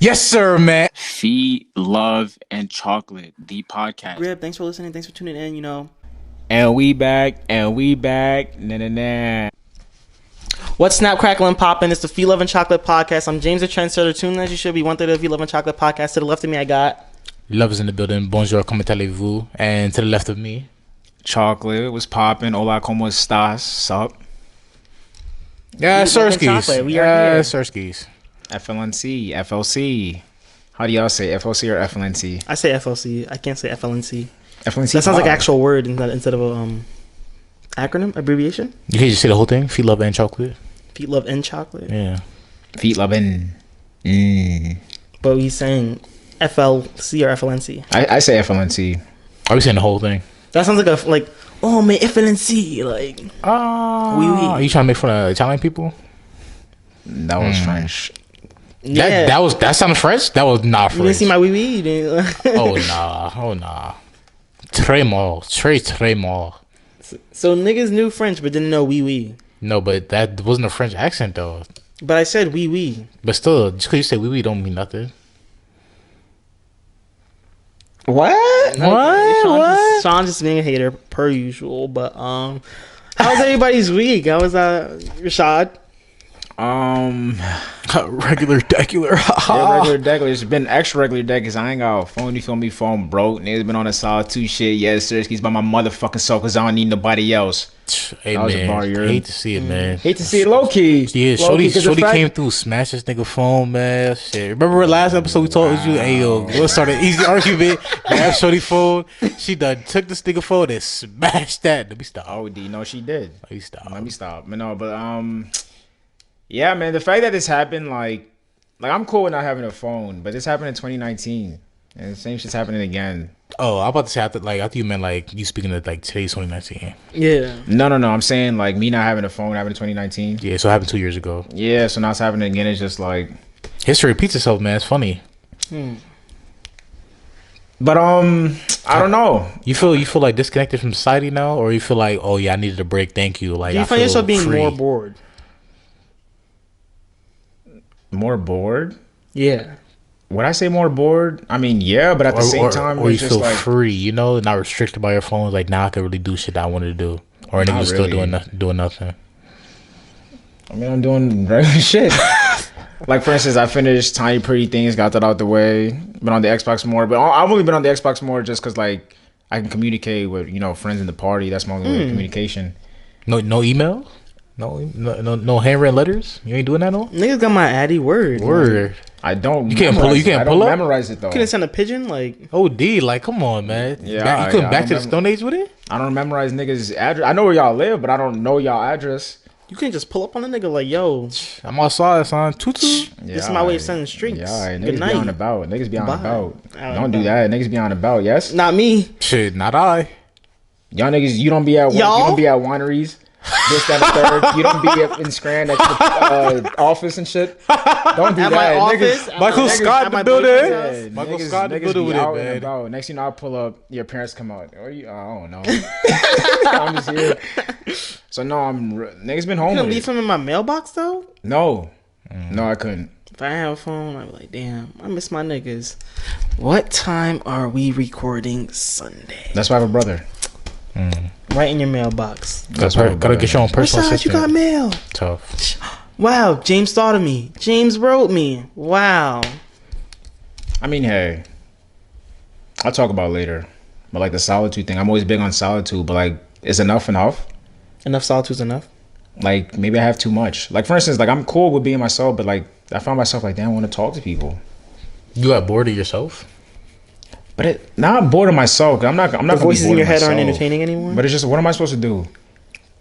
Yes, sir, man. Feet, Love, and Chocolate, the podcast. Grib, thanks for listening. Thanks for tuning in, And we back. Nah. What's Snap, Crackle, and Poppin'? It's the F.L.n and Chocolate podcast. I'm James the Trendsetter. Tune in as you should be. One third of the F.L.n and Chocolate podcast. To the left of me, I got... Love is in the building. Bonjour, comment allez-vous? And to the left of me, Chocolate was popping. Hola, como estás? Sup? yeah, Chocolate, we are here. Sirskis. FLNC, FLC. How do y'all say FLC or FLNC? I say FLC. I can't say FLNC. FLNC. That sounds like an actual word instead of a acronym, abbreviation. You can just say the whole thing. Feet, love, and chocolate. Feet, love, and chocolate. Yeah. Feet loving. But he's saying FLC or FLNC. I say FLNC. Are we saying the whole thing? That sounds like oh man, FLNC. Like, oui. Are you trying to make fun of Italian people? That was French. yeah. That sounded French? That was not French. You didn't see my wee wee? You didn't... Oh nah. Très mal. So niggas knew French but didn't know wee wee. No, but that wasn't a French accent though. But I said wee wee. But still, just because you say wee don't mean nothing. What? What? Sean just being a hater per usual. But how's everybody's week? How was that, Rashad? Regular degular. Yeah, regular degular. It's been extra regular deck because I ain't got a phone. You feel me? Phone broke. Niggas been on the solid 2 shit. Yes, sir. He's by my motherfucking self because I don't need nobody else. Hey, that was man. a bar, Hate to see it, man. Hate to see it low key. Yeah, Shorty came through, smashed this nigga phone, man. Shit. Remember last episode we told you, hey, yo, we'll start an easy argument. Grab Shorty phone. She done took this nigga phone and smashed that. Let me stop. Oh, D, no, she did. Let me stop. Yeah, man, the fact that this happened, like I'm cool with not having a phone, but this happened in 2019, and the same shit's happening again. Oh, I'm about to say, I thought you meant like you speaking of like today's 2019. Yeah. No, I'm saying like me not having a phone happened in 2019. Yeah, so it happened 2 years ago. Yeah, so now it's happening again. It's just like history repeats itself, man. It's funny. But I don't know. You feel like disconnected from society now, or you feel like, oh yeah, I needed a break. Thank you. Like, do you I find feel yourself being free. more bored? More bored? Yeah. Would I say more bored? I mean, yeah, but at the same time, or you it's just feel like free, not restricted by your phone. Like now, I can really do shit that I wanted to do, or niggas still doing nothing. I mean, I'm doing regular shit. Like for instance, I finished Tiny Pretty Things, got that out the way. Been on the Xbox more, but I've only been on the Xbox more just because like I can communicate with friends in the party. That's my only way of communication. No email. No handwritten letters. You ain't doing that no. Niggas got my Addy word. I don't. You can't pull it. You can't pull up. Memorize it though. You couldn't send a pigeon like. OD, like come on, man. Yeah, you couldn't back to the Stone Age with it. I don't memorize niggas' address. I know where y'all live, but I don't know y'all address. You can't just pull up on a nigga like, yo, I'm outside, son. Tutu. Yeah, this is my way of sending streaks. Yeah, all right. Good Niggas night. be on about. Niggas be on Bye. about. Out Don't and do about. that. Niggas be on about. Yes. Not me. Shit, not I. Y'all niggas, you don't be at Y'all? you don't be at wineries. This, that, and third. You don't be in Scran at your office and shit. Don't do At that. my Niggas, office. Michael Scott in the building. yeah, Michael niggas, Scott in the niggas building be with it, out man. and about. Next thing you know, I'll pull up. Your parents come out. Or you, I don't know. I'm just here. So no, niggas been home. You gonna with leave it. him in my mailbox though? No, no, I couldn't. If I have a phone, I'd be like, damn, I miss my niggas. What time are we recording Sunday? That's why I have a brother. Right in your mailbox. That's right. Gotta get your own personal Besides, you got assistant. mail. Tough. Wow, James thought of me. James wrote me. Wow. I mean, hey, I'll talk about it later. But like the solitude thing, I'm always big on solitude. But like, is enough? Enough solitude's enough. Like maybe I have too much. Like for instance, like I'm cool with being myself, but like I found myself like, damn, I want to talk to people. You got bored of yourself? But now I'm bored of myself. I'm not. The gonna be voices in bored your of head aren't myself. entertaining anymore. But it's just, what am I supposed to do?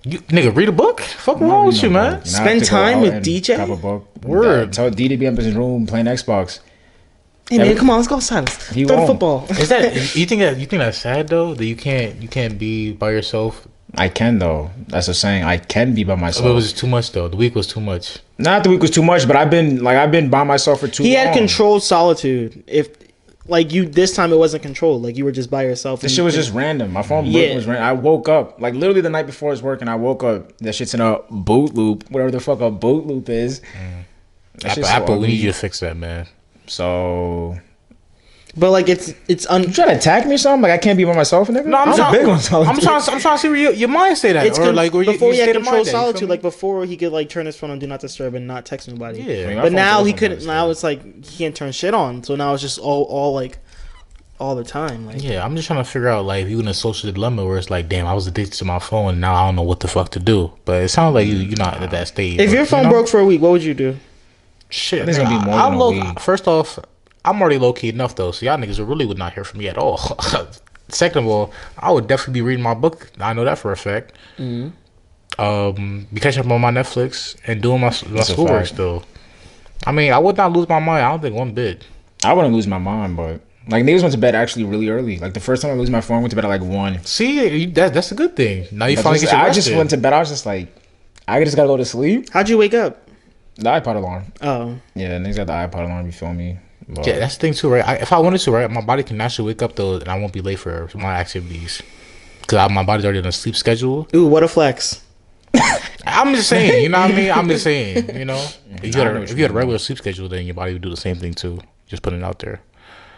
You nigga read a book? Fuck wrong with you, man. Spend time with DJ? Grab a book. Word. Tell D to be up in his room playing Xbox. Hey man, come on, let's go outside. He Throw the won't. football. Is that you think that's sad though, that you can't be by yourself? I can though. That's the saying. I can be by myself. But it was too much though. The week was too much. Not the week was too much, but I've been by myself for too long. He had controlled solitude. If like you, this time it wasn't controlled. Like you were just by yourself. This shit was just random. My phone was random. I woke up like literally the night before I was working. I woke up. That shit's in a boot loop. Whatever the fuck a boot loop is. Apple, we need you to fix that, man. So. But like it's You trying to attack me or something? Like I can't be by myself, nigga? No, I'm trying to see where your mind say that. it's Or like where before he had state of control mind that, you feel solitude. me? Like before he could like turn his phone on do not disturb and not text nobody. Yeah. I mean, my But phone now goes he on couldn't. that Now still. it's like he can't turn shit on. So now it's just all like all the time. Like Yeah, I'm just trying to figure out like if you're in a social dilemma where it's like, damn, I was addicted to my phone and now I don't know what the fuck to do. But it sounds like you're not at that stage. if your phone broke for a week, what would you do? Shit, I think it's gonna be more than a week. First off, I'm already low key enough though, so y'all niggas really would not hear from me at all. Second of all, I would definitely be reading my book. I know that for a fact. Be catching up on my Netflix and doing my schoolwork still. I mean, I would not lose my mind. I don't think one bit. I wouldn't lose my mind, but like niggas went to bed actually really early. Like the first time I lose my phone, I went to bed at like 1. See, that's a good thing. Now you finally get your I rest just in. went to bed. I was just like, I just gotta go to sleep. How'd you wake up? The iPod alarm. Oh, Yeah, niggas got the iPod alarm. You feel me? But Yeah, that's the thing too, right? If I wanted to, right, my body can naturally wake up though, and I won't be late for my activities because my body's already on a sleep schedule. ooh, what a flex! I'm just saying, you know what I mean? I'm just saying, you know, if you I had know a, what if you you had a mean. regular sleep schedule, then your body would do the same thing too. Just putting it out there.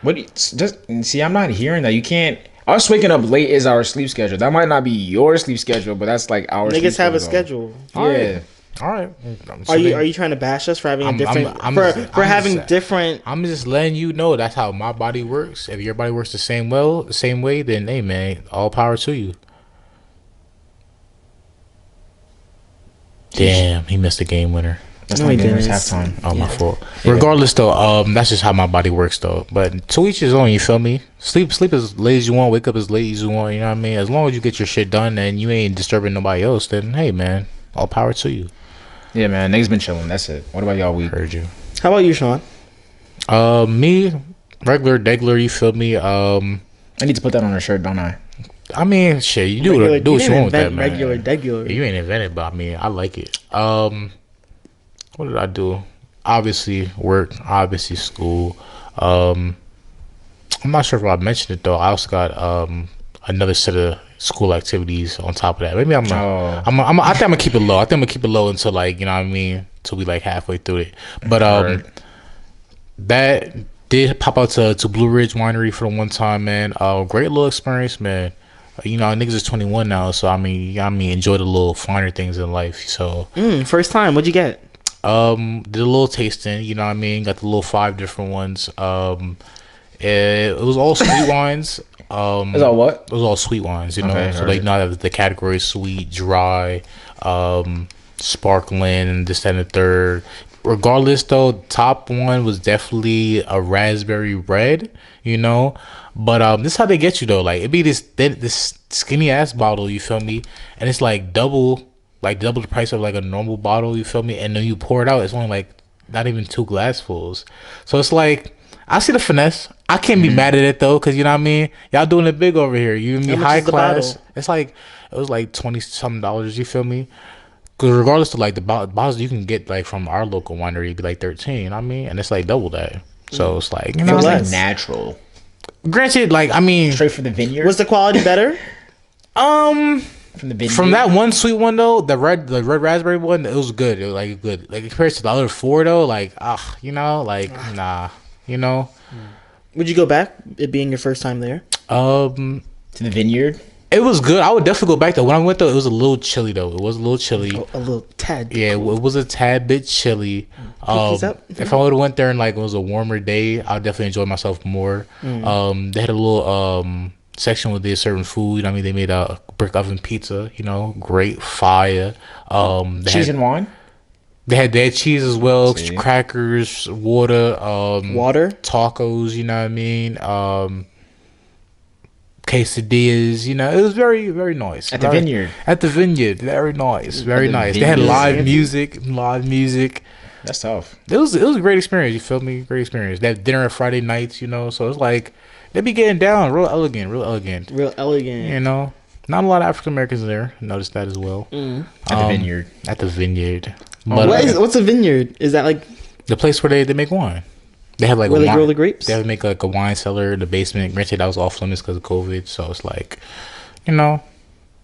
What? Just see, I'm not hearing that. You can't. Us waking up late is our sleep schedule. That might not be your sleep schedule, but that's like our. Niggas have a schedule. schedule. Yeah. All right. Are you trying to bash us for having a different different? I'm just letting you know that's how my body works. If your body works the same way, then hey man, all power to you. Damn, he missed the game winner. That's No, not he getting didn't. halftime. Oh, my fault. Regardless, though, that's just how my body works, though. But to each his own, you feel me? Sleep as late as you want, wake up as late as you want, you know what I mean? As long as you get your shit done and you ain't disturbing nobody else, then, hey, man, all power to you. Yeah, man. Niggas been chilling. That's it. What about y'all week? Heard you. How about you, Sean? Me, regular, you feel me? I need to put that on a shirt, don't I? I mean, shit, you do what you want with that, man. Regular. You ain't invented, but I mean, I like it. What did I do? Obviously work, obviously school. I'm not sure if I mentioned it though. I also got another set of school activities on top of that. Maybe I think I'm gonna keep it low. I think I'm gonna keep it low until like, you know what I mean, until we like halfway through it. But that did pop out to Blue Ridge Winery for the one time, man. Great little experience, man. You know, niggas is 21 now, so I mean, enjoy the little finer things in life. So First time, what'd you get? did a little tasting, you know what I mean? Got the little 5 different ones. It was all sweet wines. Is that what? It was all sweet wines, you know. Okay, So like, you know, the category is sweet, dry, sparkling, this, that, and the third. Regardless, though, top one was definitely a raspberry red, you know. But this is how they get you though. Like it be this skinny ass bottle, you feel me? And it's like double the price of like a normal bottle, you feel me? And then you pour it out, it's only like not even 2 glassfuls. So it's like I see the finesse. I can't be mad at it though, cause you know what I mean. Y'all doing it big over here. You and me, How much high is the class. bottle? It's like it was like $20-something. You feel me? Cause regardless of like the bottles you can get like from our local winery, it'd be like 13. You know what I mean, and it's like double that. So it's like, you know, Feels like, like natural. granted, like I mean, Straight from the vineyard. Was the quality better? From the vineyard. from that one sweet one though, the red raspberry one, it was good. It was like good. Like compared to the other 4 though, like you know, like nah, you know. Would you go back? It being your first time there? To the vineyard. It was good. I would definitely go back though. When I went though, it was a little chilly though. It was a little chilly. A little tad. Yeah, it was a tad bit chilly. Pinkies up. If I would have went there and like it was a warmer day, I'd definitely enjoy myself more. They had a little section where they served food. You know what I mean, they made a brick oven pizza. You know, great fire. Cheese and wine. They had cheese as well, See. crackers, water, Water? tacos. You know what I mean. Quesadillas, you know, it was very, very nice. At the vineyard. At the vineyard, very nice, very the nice. They had vineyard. live music. That's tough. It was a great experience. You feel me? Great experience. They had dinner on Friday nights, you know. So it's like they be getting down, real elegant. Real elegant. You know, not a lot of African Americans there. Noticed that as well. At the vineyard. At the vineyard. But What's a vineyard? Is that like the place where they make wine? They have like where a they wine, grow the grapes? They have like a wine cellar in the basement. Granted, that was off limits because of COVID. So it's like, you know,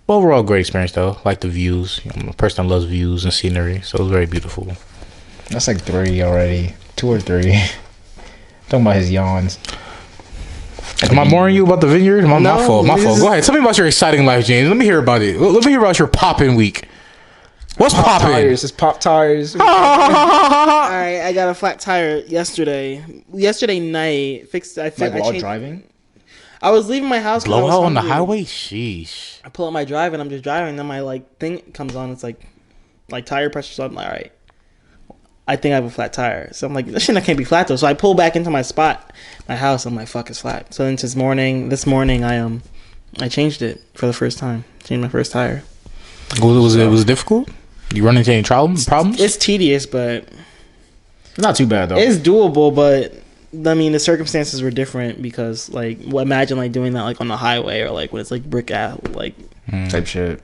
overall great experience though. Like the views. You know, I'm a person that loves views and scenery, so it was very beautiful. That's like 3 already. 2 or 3. Talking about his yawns. Am I boring you about the vineyard? My fault. My fault. Go ahead. Tell me about your exciting life, James. Let me hear about it. Let me hear about your popping week. What's popping? Tires. It's pop tires. All right, I got a flat tire yesterday. Yesterday night, While driving? I was leaving my house. Blow out on the highway? Sheesh. I pull up my drive and I'm just driving. And then my thing comes on. It's like tire pressure. So I'm like, all right, I think I have a flat tire. So I'm like, this shit can't be flat though. So I pull back into my spot, my house. I'm like, fuck, it's flat. So then this morning, I changed it for the first time. Changed my first tire. Was it difficult? You run into any problems? It's tedious, but not too bad though. It's doable, but I mean the circumstances were different because imagine doing that on the highway or when it's brick out type shit.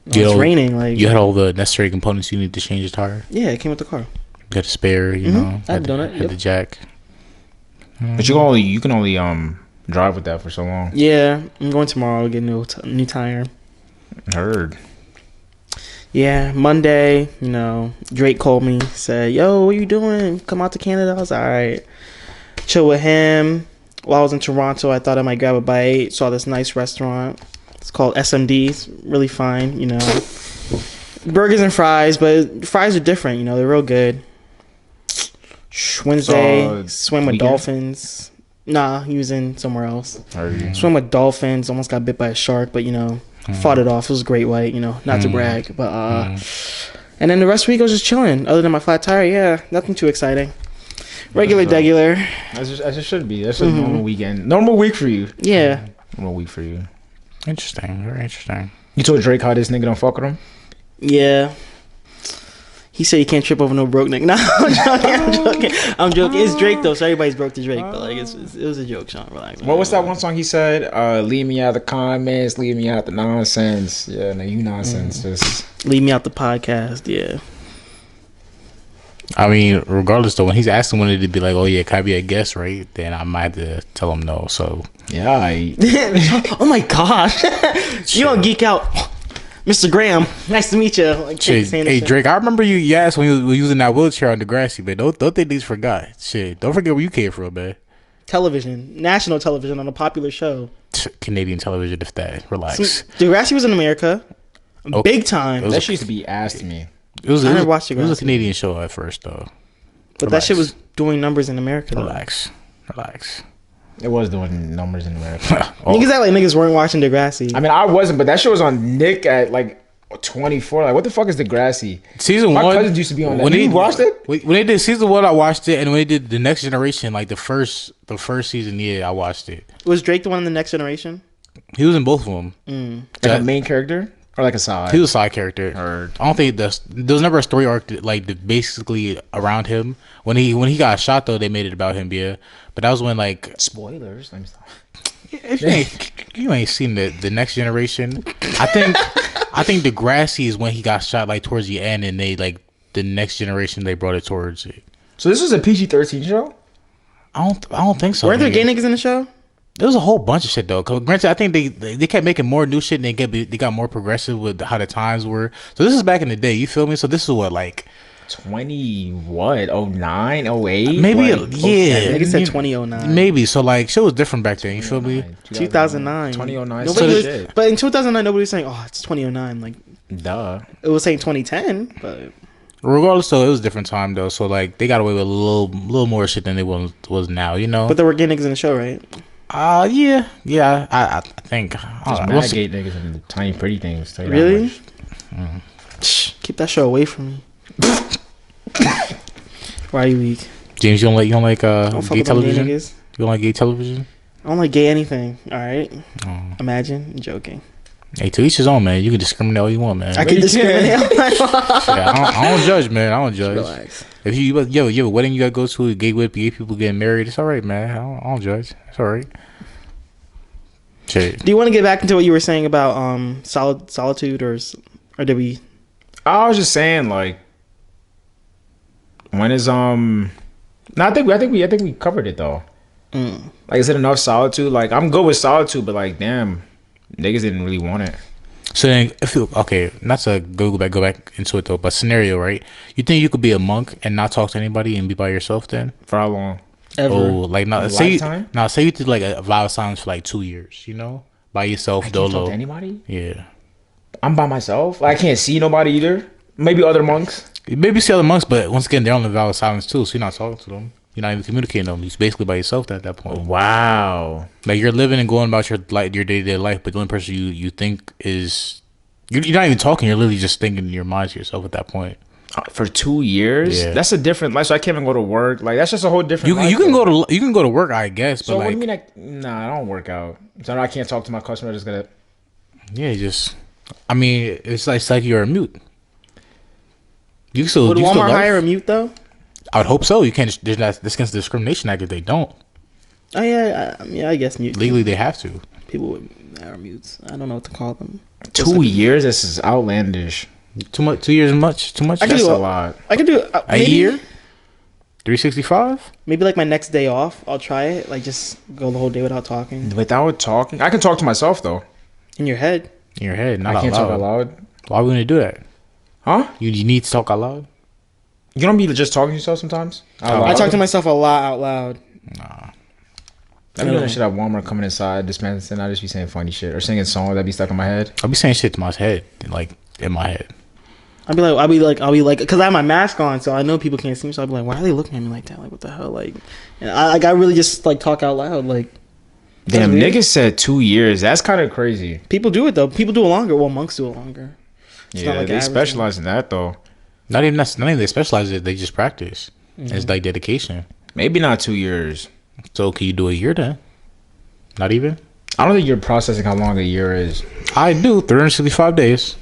It's raining. You had all the necessary components you need to change the tire. Yeah, it came with the car. You got a spare, you know. I've done it. Had the jack. But you can only drive with that for so long. Yeah, I'm going tomorrow to get a new tire. Heard. Yeah, Monday, Drake called me, said, yo, what you doing? Come out to Canada. I was all right. Chill with him. While I was in Toronto, I thought I might grab a bite. Saw this nice restaurant. It's called SMD. It's really fine, Burgers and fries, but fries are different, they're real good. Wednesday, swim with dolphins. Nah, he was in somewhere else. Swim with dolphins. Almost got bit by a shark, but, fought it off. It was a great white, not to brag. But and then the rest of the week I was just chilling. Other than my flat tire, yeah, nothing too exciting. Regular. As it should be. That's a normal weekend. Normal week for you. Yeah. Normal week for you. Interesting. Very interesting. You told Drake how this nigga don't fuck with him? Yeah. He said he can't trip over no broke nigga. No, I'm joking. It's Drake though, so everybody's broke to Drake. But it was a joke, Sean. Relax. What was that one song he said? Leave me out the comments, leave me out the nonsense. Yeah, no, you nonsense. Just leave me out the podcast. Yeah. I mean, regardless though, when he's asking when it'd be like, oh yeah, can I be a guest, right? Then I might have to tell him no. So yeah. Oh my gosh, you gonna geek out. Mr. Graham, nice to meet you. Hey Drake, I remember you asked when you were using that wheelchair on Degrassi, man. Don't think these forgot. Shit, don't forget where you came from, man. Television, national television on a popular show. Canadian television, if that. Relax. Degrassi was in America, big time. That shit used to be asked to me. I never watched Degrassi. It was a Canadian show at first, though. But that shit was doing numbers in America. Though. Relax. It was doing numbers in America. Niggas act like niggas weren't watching Degrassi. I mean, I wasn't, but that shit was on Nick at 24. Like, what the fuck is Degrassi? Season My 1. cousins used to be on that. When you watched it? When they did season 1, I watched it, and when they did the Next Generation, the first season, yeah, I watched it. Was Drake the one in the Next Generation? He was in both of them. Like a main character or like a side? He was a side character. I don't think there was never a story arc basically around him. When he got shot though, they made it about him. Yeah, but that was when spoilers. Let me stop. If you ain't seen the Next Generation, I think Degrassi is when he got shot towards the end, and they the Next Generation they brought it towards it. So this was a PG-13 show? I don't think so. Weren't there gay niggas in the show? There was a whole bunch of shit though. Cause granted, I think they kept making more new shit, and they got more progressive with how the times were. So this is back in the day. You feel me? So this is what 20 what 09 08 maybe yeah. Nigga said 2009 maybe. So shit was different back then. You feel me? 2009 2009. But in 2009 nobody was saying it's 2009 duh. It was saying 2010 but regardless though, it was a different time though. So they got away with a little more shit than they was now. But there were gay niggas in the show, right? Yeah. I think there's gay niggas in the Tiny Pretty Things. Really? Keep that show away from me. Why are you weak? James, you don't like gay television? You don't like gay television? I don't like gay anything. All right. Imagine. I'm joking. Hey, to each his own, man. You can discriminate all you want, man. I can discriminate. I don't judge, man. I don't judge. Relax. If you have a wedding you gotta go to, gay people getting married, it's all right, man. I don't judge. It's all right. Shit. Do you want to get back into what you were saying about solitude or did we? I was just saying when is No, I think we covered it though. Is it enough solitude? I'm good with solitude, but damn, niggas didn't really want it. So then, not to go back into it though, but scenario, right? You think you could be a monk and not talk to anybody and be by yourself then? For how long? Ever. Oh, like now, Lifetime? say you did like a vow of silence for like 2 years, you know, by yourself, I can't talk dolo. to anybody. Yeah, I'm by myself. Like, I can't see nobody either. Maybe other monks. maybe see other monks, but once again, they're on the vow of silence too, so you're not talking to them. You're not even communicating with them. You're basically by yourself at that point. Wow. Like you're living and going about your day-to-day life, but the only person you think is you're not even talking. You're literally just thinking in your mind to yourself at that point. For 2 years, Yeah. that's a different life. So I can't even go to work. Like, that's just a whole different. You life, can though. you can go to work, I guess. But So like, what do you mean? Nah, I don't work out. So I can't talk to my customer. I just gotta. yeah, just I mean, it's like you're a mute. You still Would you still Walmart love? hire a mute though? I would hope so. You can't. There's not this against the Discrimination Act if they don't. Oh yeah, I guess mute. Legally, they have to. People are mutes. I don't know what to call them. 2 years. This is outlandish. Too much. 2 years much. Too much. I can That's do a lot. I could do A year. 365. Maybe like my next day off, I'll try it. Like just go the whole day without talking Without talking, I can talk to myself though. in your head. In your head, not I out can't loud. talk out loud. Why wouldn't you do that? Huh? You need to talk out loud. You don't be just talking to yourself sometimes. Out Oh, I loud? talk to myself a lot out loud. I'm doing that shit at Walmart, coming inside, dispensing. I just be saying funny shit or singing songs that be stuck in my head. I'll be saying shit to my head, like in my head. I'll be like, because I have my mask on, so I know people can't see me. So I'll be like, why are they looking at me like that? Like, what the hell? Like, and I really just like talk out loud. Like, Damn, weird. niggas said 2 years. That's kind of crazy. people do it though. People do it longer. Well, monks do it longer. It's not Yeah, like they average. specialize in that though. Not even they specialize in it. They just practice. It's like dedication. Maybe not 2 years. So can you do a year then? Not even. I don't think you're processing how long a year is. I do 365 days,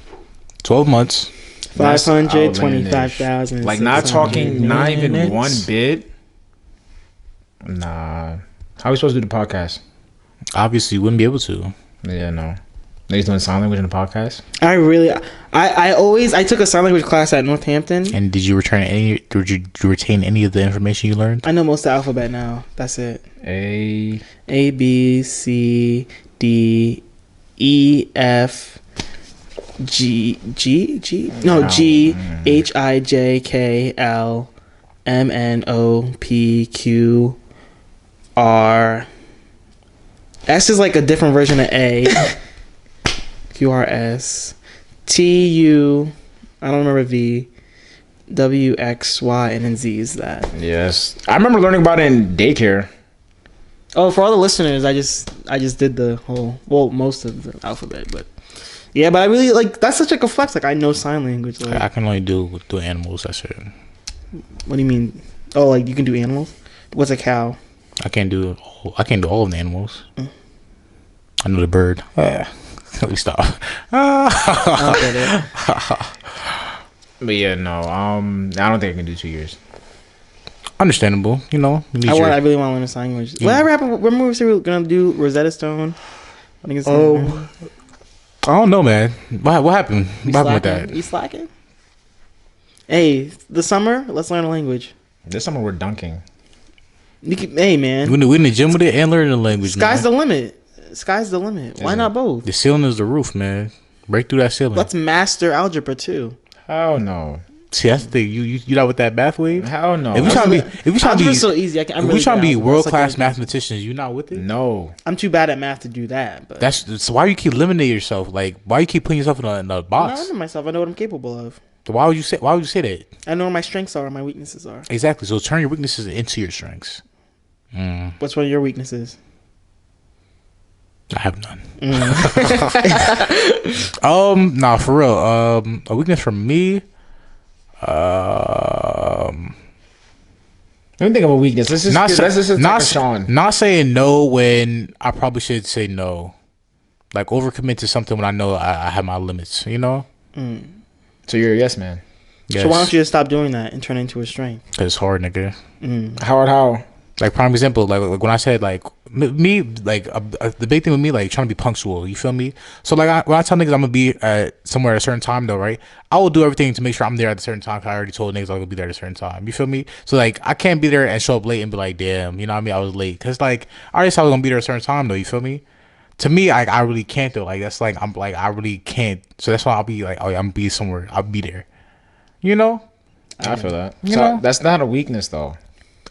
12 months. That's 525,000. Like not talking, not even one bit. Nah. How are we supposed to do the podcast? Obviously, you wouldn't be able to. Yeah, no. Niggas doing sign language in the podcast? I took a sign language class at Northampton. And did you return any? Did you retain any of the information you learned? I know most of the alphabet now. That's it. A. A B C D E F G H I J K L M N O P Q R S is like a different version of A. Q R S T U I don't remember V W X Y and then Z is that. Yes. I remember learning about it in daycare. Oh, for all the listeners, I just did the whole, well, most of the alphabet, but yeah, but I really like that's such like a flex. Like I know sign language. Like, I can only do animals. That's it. what do you mean? Oh, like you can do animals? What's a cow? I can't do all of the animals. I know the bird. Let me stop. I don't get it. But yeah, no. I don't think I can do 2 years. Understandable. You know. You need I really want to learn a sign language. Whatever happened? Remember we said we were gonna do Rosetta Stone? I think it's. I don't know, man. What happened? What happened with that? You slacking? Hey, the summer, let's learn a language. This summer we're dunking. Hey, man, We in the gym with it and learning the language. sky's man. the limit. Sky's the limit. Why not both? The ceiling is the roof, man. Break through that ceiling. Let's master algebra too. Hell no. See, that's the thing. You not with that math wave? Hell no. If we trying to be so easy. I'm if really we trying to bad be at algebra. world That's class like mathematicians, you not with it? No. I'm too bad at math to do that. But That's so why you keep limiting yourself. Like why you keep putting yourself in a I'm not box? under myself. I know what I'm capable of. So why would you say that? I know where my strengths are and my weaknesses are. Exactly. So turn your weaknesses into your strengths. What's one of your weaknesses? I have none. Nah, for real. A weakness for me. Let me think of a weakness. Let's just take a Sean. Not saying no when I probably should say no. Like overcommit to something when I know I have my limits. You know. So you're a yes man. Yes. So why don't you just stop doing that and turn it into a strength? Cause it's hard, nigga. How? Like prime example, like when I said like me, like the big thing with me, like trying to be punctual. You feel me? So like when I tell niggas I'm gonna be at somewhere at a certain time though, right? I will do everything to make sure I'm there at a certain time. Cause I already told niggas I'm gonna be there at a certain time. You feel me? So like I can't be there and show up late and be like, damn, you know what I mean? I was late. Cause like I already said I was gonna be there at a certain time though. You feel me? To me, like I really can't though. Like that's like I really can't. So that's why I'll be like, oh yeah, I'm gonna be somewhere. I'll be there. You know? I feel that. You So know? that's not a weakness though.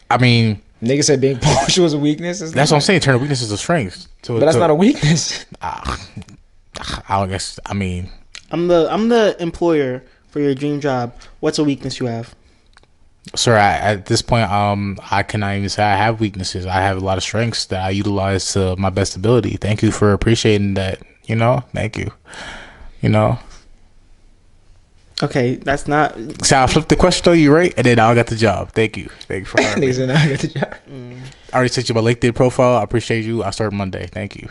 I mean, Nigga said being punctual is a weakness. That's what I'm saying. Turn a weakness into strength. But that's not a weakness. I guess. I mean, I'm the employer for your dream job. What's a weakness you have? sir, at this point, I cannot even say I have weaknesses. I have a lot of strengths that I utilize to my best ability. Thank you for appreciating that. Thank you. Okay, that's not. So I flipped the question on you, right? And then I got the job. Thank you for hiring me. Nigga said, "Nah, I got the job." I already sent you my LinkedIn profile. I appreciate you. I start Monday. Thank you.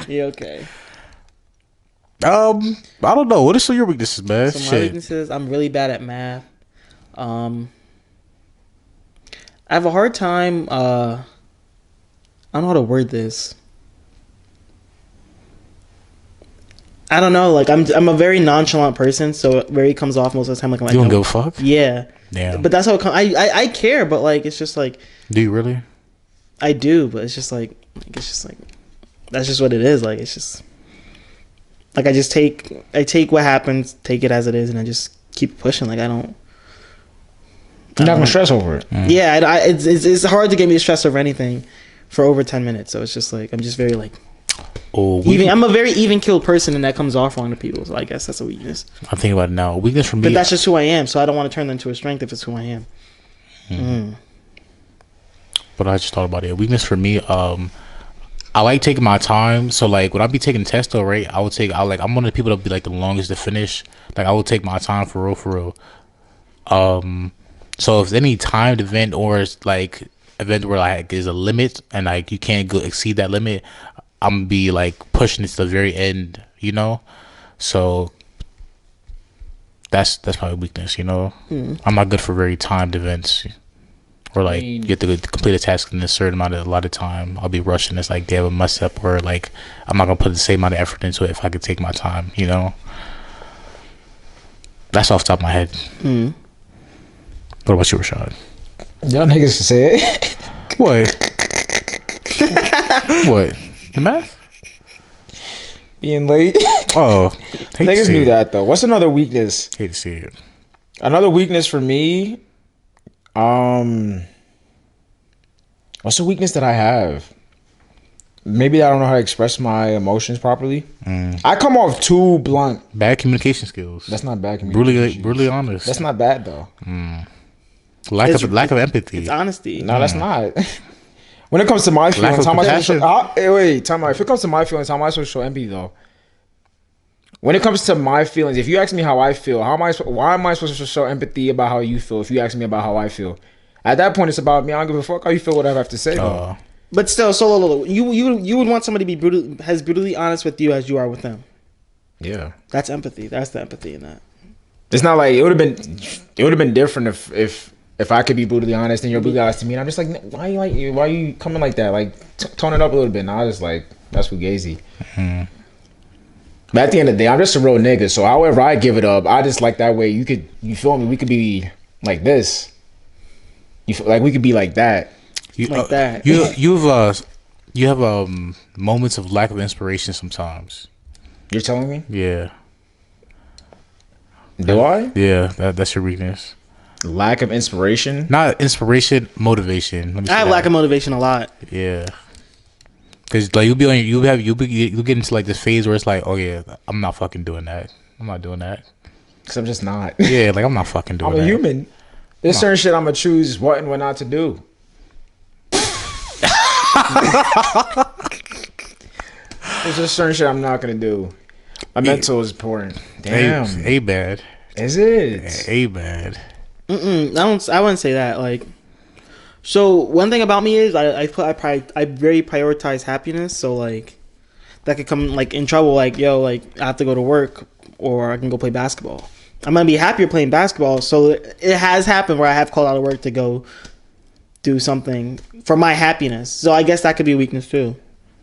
Yeah, okay. I don't know. What are some of your weaknesses, man? So my weaknesses, I'm really bad at math. I have a hard time. I don't know how to word this. I don't know. Like I'm a very nonchalant person, so it very comes off most of the time. Like You don't give a fuck? Yeah. Yeah. But that's how it comes. I care, but like it's just like. Do you really? I do, but it's just like that's just what it is. Like it's just like I take what happens, take it as it is, and I just keep pushing. Like I don't. You're not gonna stress over it. Mm. Yeah, it's hard to get me to stress over anything for over 10 minutes. So it's just like I'm just very like I'm a very even killed person, and that comes off on the people. So I guess that's a weakness. I'm thinking about it now. A weakness for me, but that's just who I am. So I don't want to turn that into a strength if it's who I am. But I just thought about it. A weakness for me, I like taking my time. So like when I be taking tests though, right? I'm one of the people that be like the longest to finish. Like I will take my time for real. So if any timed event or it's like event where like there's a limit and like you can't go exceed that limit, I'm gonna be like pushing it to the very end, So that's my weakness, I'm not good for very timed events. Or like you have to complete a task in a certain a lot of time. I'll be rushing. It's like they have a mess up, or like I'm not gonna put the same amount of effort into it if I could take my time. That's off the top of my head. What about you, Rashad? Y'all niggas can say it. What? What? The math? Being late. Oh, niggas knew that though. What's another weakness? Hate to see it. Another weakness for me. What's a weakness that I have? Maybe I don't know how to express my emotions properly. I come off too blunt. Bad communication skills. That's not bad communication. Brutally honest. That's not bad though. Lack of empathy. It's honesty. No, that's not. When it comes to my feelings, how am I supposed to show? Wait, time out. If it comes to my feelings, how am I supposed to show empathy though? When it comes to my feelings, if you ask me how I feel, why am I supposed to show empathy about how you feel? If you ask me about how I feel, at that point it's about me. I don't give a fuck how you feel. Whatever I have to say. But still, you would want somebody to be brutally honest with you as you are with them. Yeah, that's empathy. That's the empathy in that. It's not like it would have been different if I could be brutally honest and you're brutally honest to me. And I'm just like, why are you coming like that? Like tone it up a little bit. And I was just like, that's fugazi. But at the end of the day, I'm just a real nigga. So however I give it up, I just like that way. You feel me? We could be like this. You feel like we could be like that. Like that. You have moments of lack of inspiration sometimes. You're telling me? Yeah. Do I? Yeah, that's your weakness. Lack of inspiration? Not inspiration, motivation. I have lack of motivation a lot. Yeah. Cause like you'll get into like this phase where it's like, oh yeah, I'm not fucking doing that. I'm not doing that. Cause I'm just not. Yeah, like I'm not fucking doing that. I'm a human. There's certain shit I'm gonna choose what and what not to do. There's just certain shit I'm not gonna do. My mental is important. Damn. A bad. Is it? A bad. I wouldn't say that. Like, so one thing about me is I very prioritize happiness. So like, that could come like in trouble. Like, yo, like I have to go to work or I can go play basketball. I'm gonna be happier playing basketball. So it has happened where I have called out of work to go do something for my happiness. So I guess that could be a weakness too.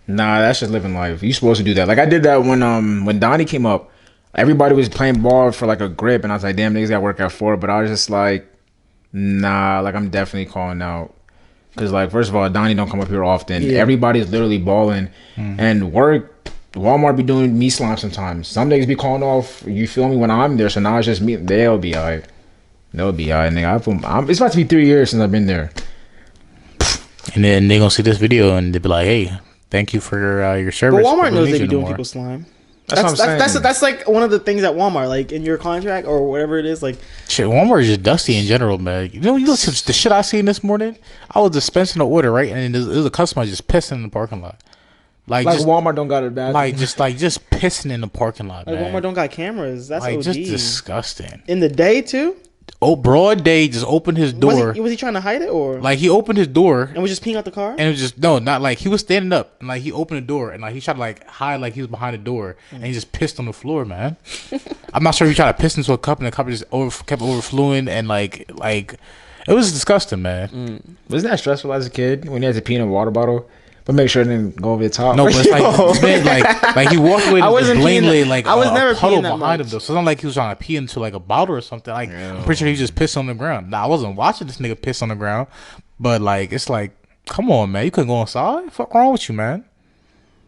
Nah, that's just living life. You're supposed to do that. Like I did that when Donnie came up. Everybody was playing ball for like a grip, and I was like, "Damn, niggas got work at 4." But I was just like, "Nah, like I'm definitely calling out." Because like, first of all, Donnie don't come up here often. Yeah. Everybody's literally balling, and work. Walmart be doing me slime sometimes. Some niggas be calling off. You feel me when I'm there? So now it's just me. They'll be alright. They'll be alright, nigga. It's about to be 3 years since I've been there. And then they gonna see this video and they be like, "Hey, thank you for your service." But Walmart knows they be no doing more. people's slime. That's what I'm saying. That's like one of the things at Walmart, like in your contract or whatever it is. Like, Shit, Walmart is just dusty in general, man. You look the shit I seen this morning. I was dispensing an order, right, and there was a customer just pissing in the parking lot. Like just, Walmart don't got it bad. just pissing in the parking lot, like man. Walmart don't got cameras. That's like OD. just disgusting. In the day too. Oh, broad day, just opened his door. Was he trying to hide it or Like he opened his door and was just peeing out the car? and it was just not like he was standing up and like he opened the door and like he tried to like hide like he was behind the door and he just pissed on the floor, man. I'm not sure if he tried to piss into a cup and the cup just kept overflowing and like it was disgusting, man. Wasn't that stressful as a kid when you had to pee in a water bottle? But make sure it didn't go over the top. No, but it's like, man, like he walked away I and wasn't blatantly peeing like I was never a puddle peeing that behind him much. though. So it's not like he was trying to pee into like a bottle or something. Like I'm pretty sure he just pissed on the ground. Now I wasn't watching this nigga piss on the ground, but like it's like, come on, man, you couldn't go inside. Fuck wrong with you, man?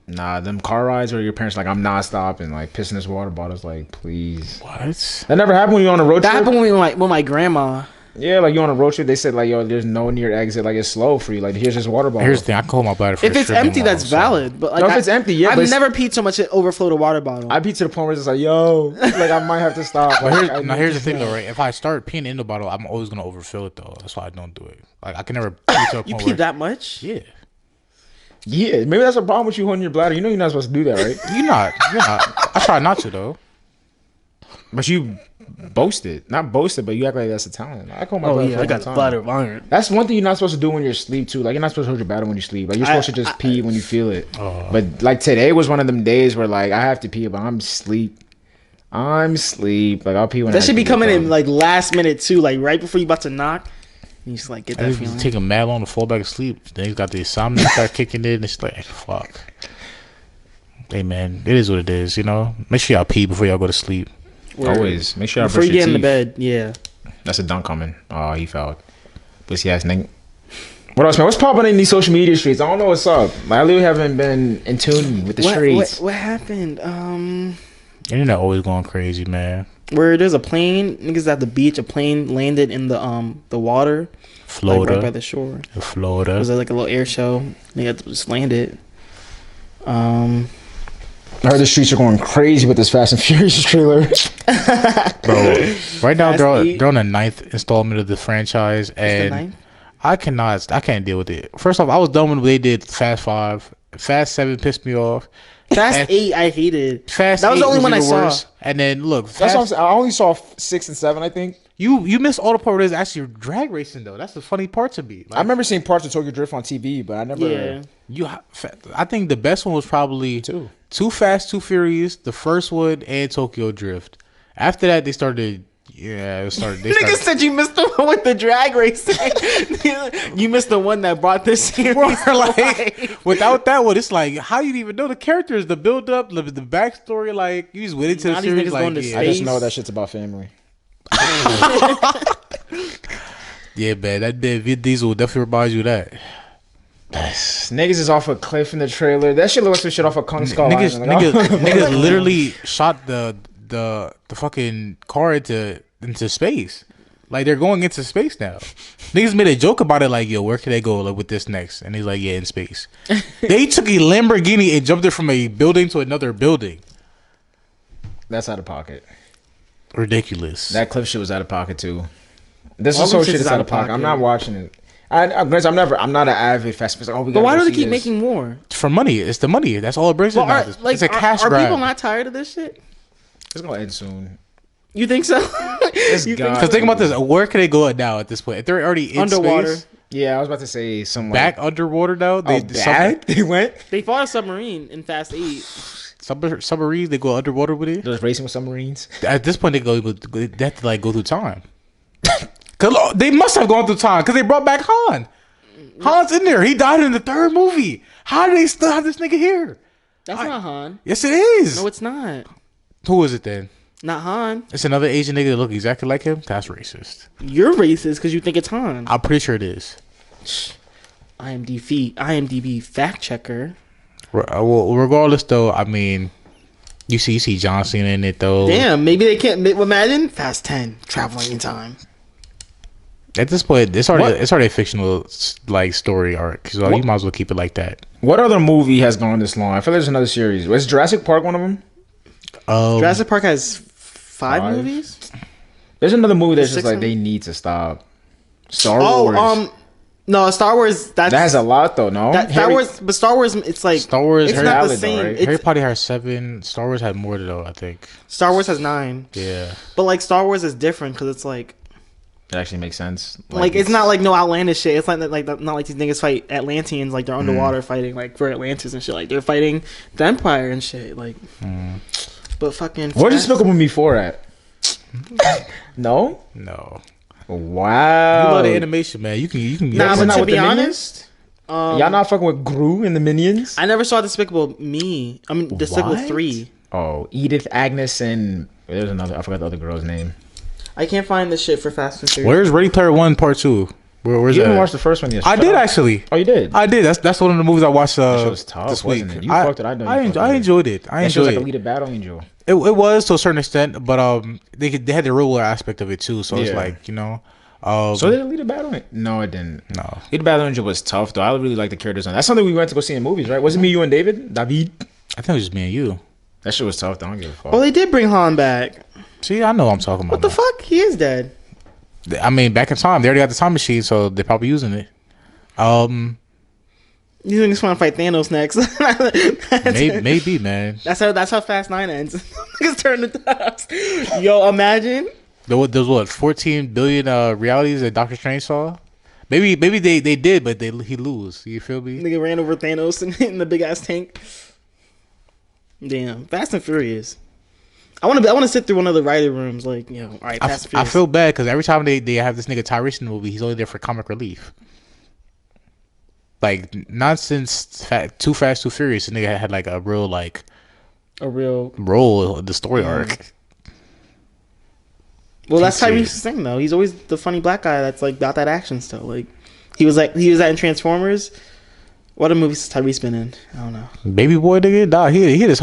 Nah, them car rides where your parents like I'm nonstop and like pissing this water bottles. Like, please. What? That never happened when you on a road That trip. happened with my grandma. Yeah, like you on a road trip, they said like, yo, there's no near exit. Like it's slow for you. Like here's this water bottle. Here's the thing. I call my bladder for If the it's stripping empty, mall, that's so- valid. But like, No, if it's empty, yeah, but I've it's- never peed so much it overflowed a water bottle. I pee to the point where it's just like, yo, like I might have to stop. But Like, here's the thing though, right? If I start peeing in the bottle, I'm always gonna overfill it though. That's why I don't do it. Like I can never pee to a point You where pee that much? yeah. Yeah, maybe that's a problem with you holding your bladder. You know you're not supposed to do that, right? You're not. I try not to though. But you boasted, not boasted, but you act like that's a talent. I call my Oh bladder yeah, for I a got long the time. bladder of iron. That's one thing you're not supposed to do when you're asleep too. Like you're not supposed to hold your bladder when you sleep. Like you're supposed to just pee when you feel it. But like today was one of them days where like I have to pee, but I'm asleep. Like I'll pee when That I should be pee, coming bro. in like last minute too, like right before you about to knock. You just like get I that just feeling. take a mad long to fall back asleep. Then he's got the insomnia start kicking in. It's like fuck. Hey man, it is what it is. You know, make sure y'all pee before y'all go to sleep. Always make sure I Before brush you your get in the teeth. bed, yeah. That's a dunk coming. Oh, he fouled. Pussy ass nigga. What else, man? What's popping in these social media streets? I don't know what's up. Like, I literally haven't been in tune with the streets. What happened? Internet always going crazy, man. Where there's a plane, niggas at the beach, a plane landed in the water, like Florida, right by the shore. It Florida. was like a little air show. Nigga just landed. I heard the streets are going crazy with this Fast and Furious trailer. Bro, right now Fast they're 8. on the 9th installment of the franchise, and ninth? I can't deal with it. First off, I was done when they did Fast 5. Fast 7 pissed me off. Fast And 8, I hated. Fast That was 8 the only one I even saw. worse. And then look, That's what I'm saying. I only saw 6 and 7, I think. you missed all the part where there's actually drag racing though. That's the funny part to me. I remember seeing parts of Tokyo Drift on TV, but I never. Yeah. I think the best one was probably Two. Too Fast, Too Furious, the first one, and Tokyo Drift. After that, they started. Yeah, it started. They Nigga started said you missed the one with the drag racing. You missed the one that brought this series. like without that one, it's like how you even know the characters, the build up, the backstory. Like you just went into Now the these series niggas like going to yeah, I just space. know that shit's about family. yeah, man. That Vin Diesel will definitely remind you of that. Niggas is off a cliff in the trailer. That shit looks like some shit off a Kung Skull Niggas, Island. Like, niggas literally shot the fucking car into space. Like they're going into space now. Niggas made a joke about it, like, yo, where can they go like with this next? And he's like, yeah, in space. They took a Lamborghini and jumped it from a building to another building. That's out of pocket. Ridiculous. That cliff shit was out of pocket too. This All is so them shit shits is out of pocket. I'm not watching it. I'm not an avid fast food. Like, oh, we But why gotta do go they keep see this. making more? For money. It's the money. That's all it brings. Well, Well, it's a cash are grab. people not tired of this shit? It's gonna end soon. You think so? It's You think gone. Because think about this. Where can they go now at this point? If they're already in Underwater. space, Yeah, I was about to say something back underwater now. Oh, bad? They went. They fought a submarine in Fast 8. Submarines, they go underwater with it. Those racing with submarines. At this point, they have to like go through time. Cause they must have gone through time because they brought back Han. Han's in there. He died in the third movie. How do they still have this nigga here? That's not Han. Yes, it is. No, it's not. Who is it then? Not Han. It's another Asian nigga that look exactly like him. That's racist. You're racist because you think it's Han. I'm pretty sure it is. IMDb fact checker. Well, regardless though, I mean, you see John Cena in it though. Damn, maybe they can't. Imagine Fast 10 traveling in time. At this point, it's already a fictional like story arc. So you might as well keep it like that. What other movie has gone this long? I feel like there's another series. Was Jurassic Park one of them? Jurassic Park has five movies. There's another movie that's just like they need to stop. Star Wars. No, Star Wars. That has a lot though. No, Star Wars. But Star Wars, it's like Star Wars. It's not the same. Though, right? Harry Potter has 7. Star Wars had more though. I think Star Wars has 9. Yeah, but like Star Wars is different because it's like it actually makes sense. Like it's not like no outlandish shit. It's not like these niggas fight Atlanteans like they're underwater fighting like for Atlantis and shit. Like they're fighting the Empire and shit. Like, but fucking. Where's Despicable Me 4 at? No. Wow. You love the animation, man. You can. Nah, but to be honest, y'all not fucking with Gru and the Minions. I never saw Despicable Me. I mean, Despicable 3. Oh, Edith, Agnes, and there's another. I forgot the other girl's name. I can't find the shit for Fast and Furious. Where's Ready Player One Part 2? Where's you that? didn't watch the first one yet? I did actually. Oh, you did? I did. That's one of the movies I watched that shit was tough, this week. Wasn't it? You fucked it. I know. I enjoyed it. That shit was like Alita Battle Angel. It was to a certain extent, but they had the real world aspect of it too. So it's like so did Alita Battle Angel? No, it didn't. No, Alita Battle Angel was tough though. I really like the characters on. That's something we went to go see in movies, right? Was it me, you, and David? I think it was just me and you. That shit was tough. Though. I don't give a fuck. Well, they did bring Han back. See, I know what I'm talking about. What the fuck? He is dead. I mean, back in time, they already got the time machine, so they're probably using it. You think just want to fight Thanos next? maybe, man. That's how Fast 9 ends. Niggas turn the dust. Yo, imagine. There's what 14 billion realities that Doctor Strange saw. Maybe they did, but he lose. You feel me? Nigga ran over Thanos in the big ass tank. Damn, Fast and Furious. I want to sit through one of the writer rooms, like all right. Fast and Furious. I feel bad because every time they have this nigga Tyrese in the movie, he's only there for comic relief. Like nonsense, Too Fast, Too Furious. The nigga had like a real role in the story arc. Well, that's Tyrese's thing though. He's always the funny black guy that's like about that action stuff. Like he was that in Transformers. What other movies has Tyrese been in? I don't know. Baby Boy, nigga. Nah, he had his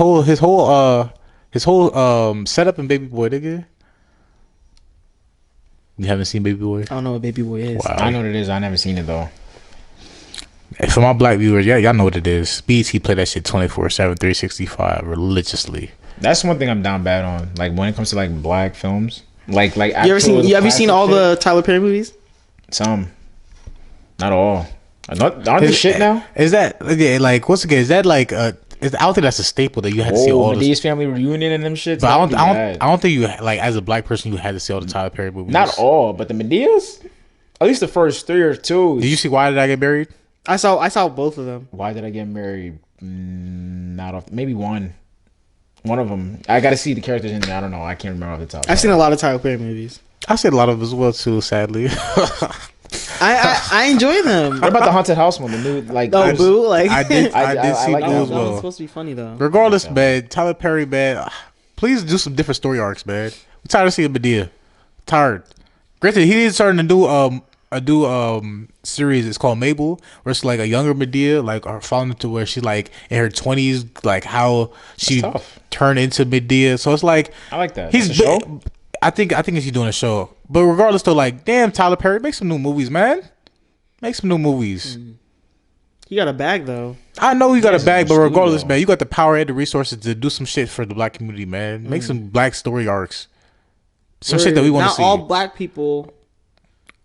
whole setup in Baby Boy, nigga. You haven't seen Baby Boy? I don't know what Baby Boy is. Wow. I know what it is. I never seen it though. For my black viewers, y'all know what it is. BT play that shit 24/7, 365 religiously. That's one thing I'm down bad on. Like when it comes to like black films, like you ever seen all the Tyler Perry movies? Some, not all. Aren't they shit now? Is that like once again? Is that like I don't think that's a staple that you had to see all Medea's Family Reunion and them shits. But I don't think you like as a black person you had to see all the Tyler Perry movies. Not all, but the Medea's, at least the first 3 or 2. Did you see Why Did I Get Married? I saw both of them. Why Did I Get Married? Not off. Maybe one. One of them. I got to see the characters in there. I don't know. I can't remember off the top. I've seen a lot of Tyler Perry movies. I've seen a lot of them as well too. Sadly, I enjoy them. What about the Haunted House one? The new Boo. Like I did see like Boo as well. It's supposed to be funny though. Regardless, man, Tyler Perry, man, please do some different story arcs, man. I'm tired of seeing Medea. Tired. Granted, he is starting to do a series. It's called Mabel, where it's like a younger Medea, like following into where she's like in her 20s, like how she turned into Medea. So it's like I like that. He's show? I think he's doing a show. But regardless, though, like damn, Tyler Perry, make some new movies, man. Make some new movies. You got a bag though. I know you got a bag, but regardless, man, you got the power and the resources to do some shit for the black community, man. Make some black story arcs. Some shit that we want to see. Not all black people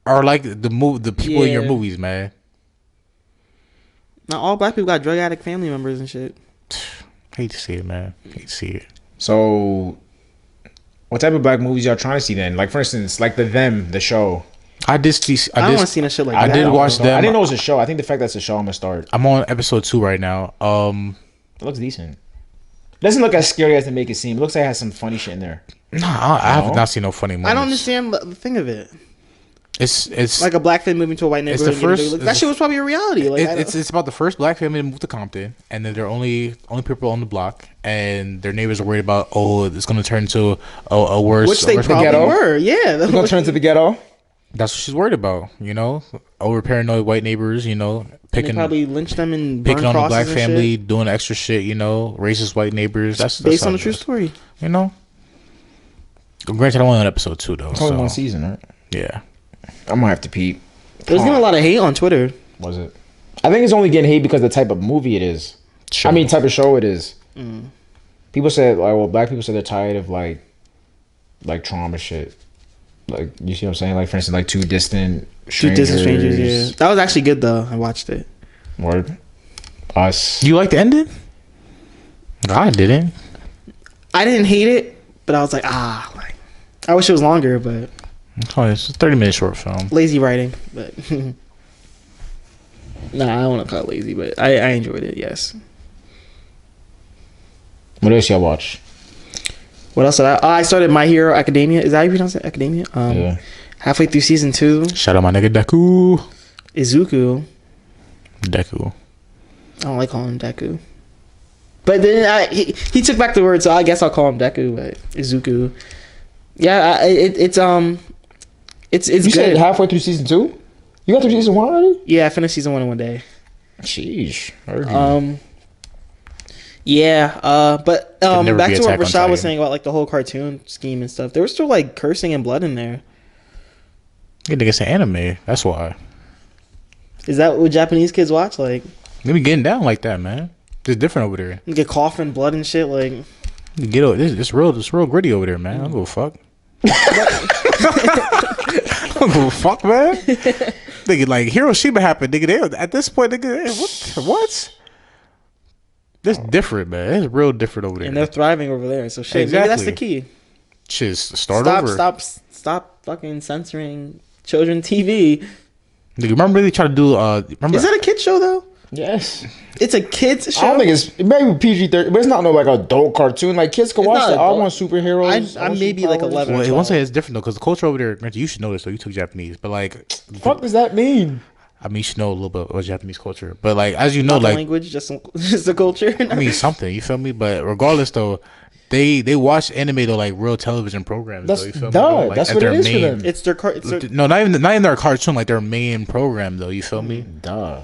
are like the people in your movies, man. Not all black people got drug addict family members and shit. Hate to see it, man. Hate to see it. So, what type of black movies y'all trying to see then? Like for instance, like the show. I don't want to see a shit like that. I did watch them. I didn't know it was a show. I think the fact that it's a show, I'm gonna start. I'm on episode 2 right now. It looks decent. It doesn't look as scary as they make it seem. It looks like it has some funny shit in there. Nah, I have not seen no funny moments. I don't understand the thing of it. It's like a black family moving to a white neighborhood. That shit was probably a reality. Like it's about the first black family to move to Compton, and then they're only people on the block, and their neighbors are worried about it's going to turn into a worse. Which they probably were. Yeah, they're going to turn into the ghetto. That's what she's worried about. Over paranoid white neighbors. Picking probably lynch them and picking on the black family, doing extra shit. Racist white neighbors. That's based on a true story. Granted, I'm only on episode 2 though. It's only one season, right? Yeah. I'm gonna have to peep. It was getting a lot of hate on Twitter. Was it? I think it's only getting hate because of the type of movie it is. Sure. I mean, type of show it is. People said, like, well, black people said they're tired of like trauma shit. Like, you see what I'm saying? Like, for instance, like Two Distant Strangers. Yeah. That was actually good though. I watched it. Word. Us. You like the ending? I didn't. I didn't hate it, but I was like, like, I wish it was longer, but Oh, it's a 30-minute short film. lazy writing. But nah, I don't want to call it lazy, but I enjoyed it. Yes. What else y'all watch? What else did I started My Hero Academia. Is that how you pronounce it? Academia? Yeah. Halfway through season 2. Shout out my nigga Deku. Izuku. Deku. I don't like calling him Deku. But then he took back the word, so I guess I'll call him Deku, but Izuku. Yeah, it's You good. said halfway through season 2? You got through season 1 already? Yeah, I finished season 1 in one day. Sheesh. Yeah, but never back be to what Attack on Rashad was Titan. saying about like the whole cartoon scheme and stuff. There was still like cursing and blood in there. Yeah, nigga, it's an anime. That's why. Is that what Japanese kids watch? Like, They be getting down like that, man. It's different over there. you get coughing blood and shit. Like, You get over. It's real gritty over there, man. I don't give a fuck. I don't give a fuck, man. Nigga, like Hiroshima happened, nigga. They, at this point, nigga, what? That's different, man. It's real different over there. and they're thriving over there. So shit, maybe that's the Exactly. key. Just start over. Stop fucking censoring children TV. Nigga, remember they tried to do remember Is that a kid show though? Yes. It's a kids show. I don't think it's maybe PG-13, but it's not no like adult cartoon. Like kids can It's watch not it. I adult. want superheroes. I'm maybe like 11. Well, once again, it's different though, because the culture over there. Granted, you should know this, though. You took Japanese, but like, The fuck does that mean? I mean, you should know a little bit about Japanese culture. But like, as you know, Not the like, language, just the culture. I mean, something. You feel me? But regardless, though, they watch anime though, like real television programs. That's though, you feel duh. me? Like, That's at what their it is for main- them. It's their car. It's their, No, not even their cartoon, like their main program though. You feel me? Duh.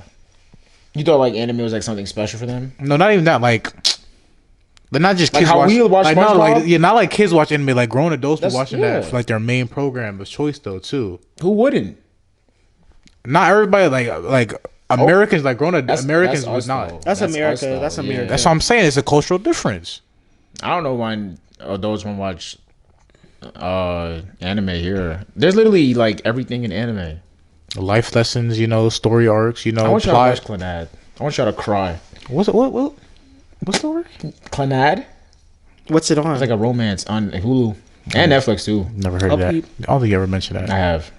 You thought like anime was like something special for them? No, not even that. Like, but not just Like kids how watch. we watch like, not SpongeBob? like not like kids watch anime. Like grown adults be That's- watching yeah. that for like their main program of choice though too. Who wouldn't? Not everybody like Americans like grown Americans that's would us, not. though. That's America. us, though. That's Yeah. America. That's what I'm saying. It's a cultural difference. I don't know why adults want to watch anime here. There's literally like everything in anime. Life lessons, you know, story arcs, you I know, want y'all to watch plot. Clannad. I want y'all to cry. What's story? Clannad? What's it on? It's like a romance on Hulu and Netflix too. Never heard I'll of that. peep. I don't think you ever mentioned that. I have.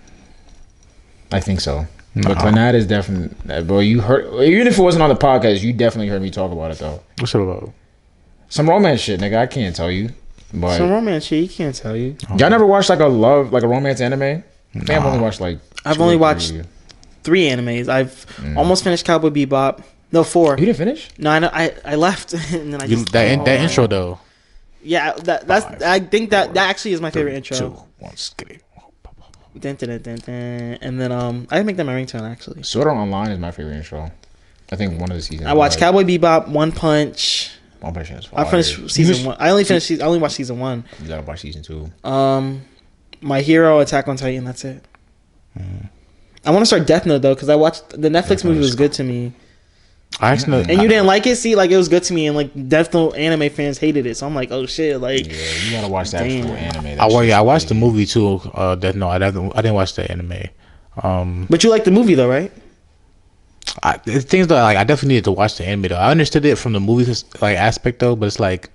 I think so. Nah. But Clannad is definitely, bro. You heard, even if it wasn't on the podcast, you definitely heard me talk about it though. What's it about? Some romance shit, nigga. I can't tell you. But Some romance shit. You can't tell you. y'all never watched like a romance anime? I think I've only watched like. I've 2 only or watched 3. 3 animes. I've almost finished Cowboy Bebop. No, 4. You didn't finish? No, I know. I left and then I You, just that intro though. yeah. That's I think that actually is my favorite intro. 2, 1, skitty. Dun, dun, dun, dun, dun. And then I make that my ringtone actually. Sword Art Online is my favorite intro. I think one of the seasons. I watched Cowboy Bebop, One Punch. One Punch Man is I fire. finished season 1. I only watched season 1. You gotta watch season 2. My Hero, Attack on Titan. That's it. I want to start Death Note though because I watched the Netflix movie was good to me. I actually And you didn't like it? See, like it was good to me, and like Death Note anime fans hated it. So I'm like, oh shit, like Yeah, you gotta watch that Damn. full anime. I watched the movie too. Death Note. I didn't watch the anime. But you like the movie though, right? The things that like I definitely needed to watch the anime though. I understood it from the movie like aspect though, but it's like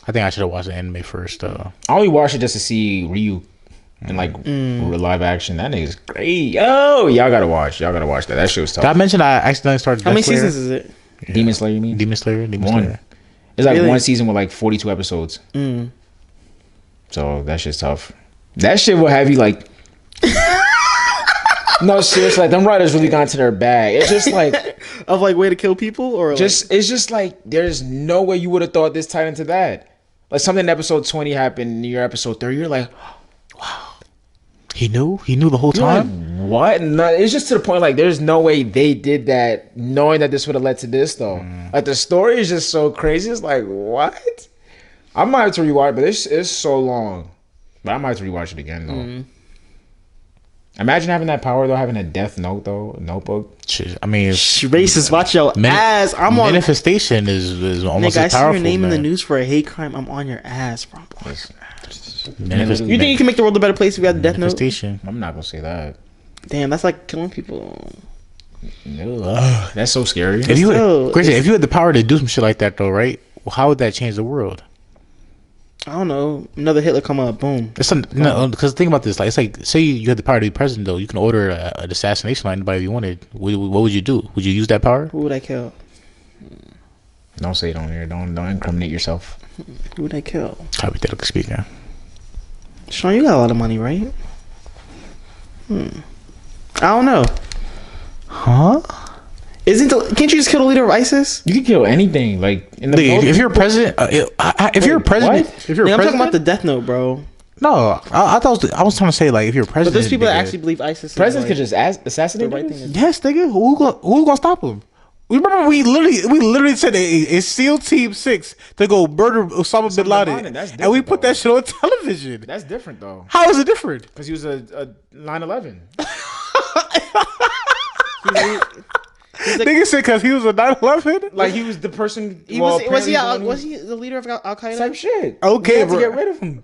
I think I should have watched the anime first. I only watched it just to see Ryu and like live action. That nigga's great. Yo, y'all gotta watch. Y'all gotta watch that. That shit was Did I tough. mention I accidentally started? How many Death Slayer? seasons is it? Demon Slayer, you mean? Demon Slayer. Demon One. Slayer. It's like Really? one season with like 42 episodes. Mm. So that shit's tough. That shit will have you like. No, seriously, like them writers really got into their bag. It's just like, Of like way to kill people or it's just like there's no way you would have thought this tied into that. Like something in episode 20 happened in your episode 30. You're like, He knew the whole you're like, time. what? No, it's just to the point like there's no way they did that knowing that this would have led to this though. Like the story is just so crazy. It's like, what? I might have to rewatch, but it's so long. But I might have to rewatch it again though. Imagine having that power though, having a death note though, notebook. Shit, I mean, Racist, watch your ass. I'm on. Manifestation is almost Nigga, as I powerful. see your name man. in the news for a hate crime. I'm on your ass, bro. You Manifestation. think you can make the world a better place if you had the death note? Manifestation. I'm not gonna say that. Damn, that's like killing people. Ugh, that's so scary. If you had the power to do some shit like that though, right? Well, how would that change the world? I don't know. Another Hitler come up, boom. Because think about this, like it's like say you had the power to be president though, you can order an assassination on anybody you wanted. What would you do? Would you use that power? Who would I kill? Don't say it on here. Don't incriminate yourself. Who would I kill? Hypothetically speaking. Sean, you got a lot of money, right? I don't know. Huh? Can't you just kill the leader of ISIS? You can kill anything. Like in the If you're a president, if you're a president, I'm talking about the death note, bro. No, I thought I was trying to say like if you're a But president, there's people that actually believe ISIS. presidents is could just assassinate the right niggas? thing. yes, nigga, who's gonna stop him? Remember we literally said a SEAL Team 6 to go murder Osama bin Laden, and we put that shit on television. That's different though. How is it different? Because he was a 9/11. Nigga said because he was a 9/11. Like he was the person. Was he the leader of Al Qaeda? Type shit. Okay, to bro. get rid of him.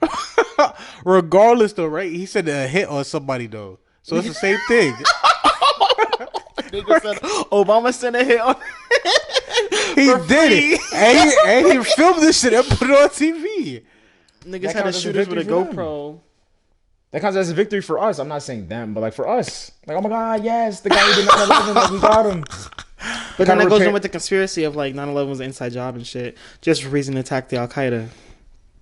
Regardless, though, right? He said a hit on somebody though, so it's the same thing. Nigga said Obama sent a hit on. He did it, and he filmed this shit and put it on TV. Niggas had a shooters with a GoPro. That counts as a victory for us. I'm not saying them, but like for us. Like, oh my God, yes, the guy who did 9/11, like we got him. But then that goes in with the conspiracy of like 9/11 was an inside job and shit, just for reason to attack the Al Qaeda.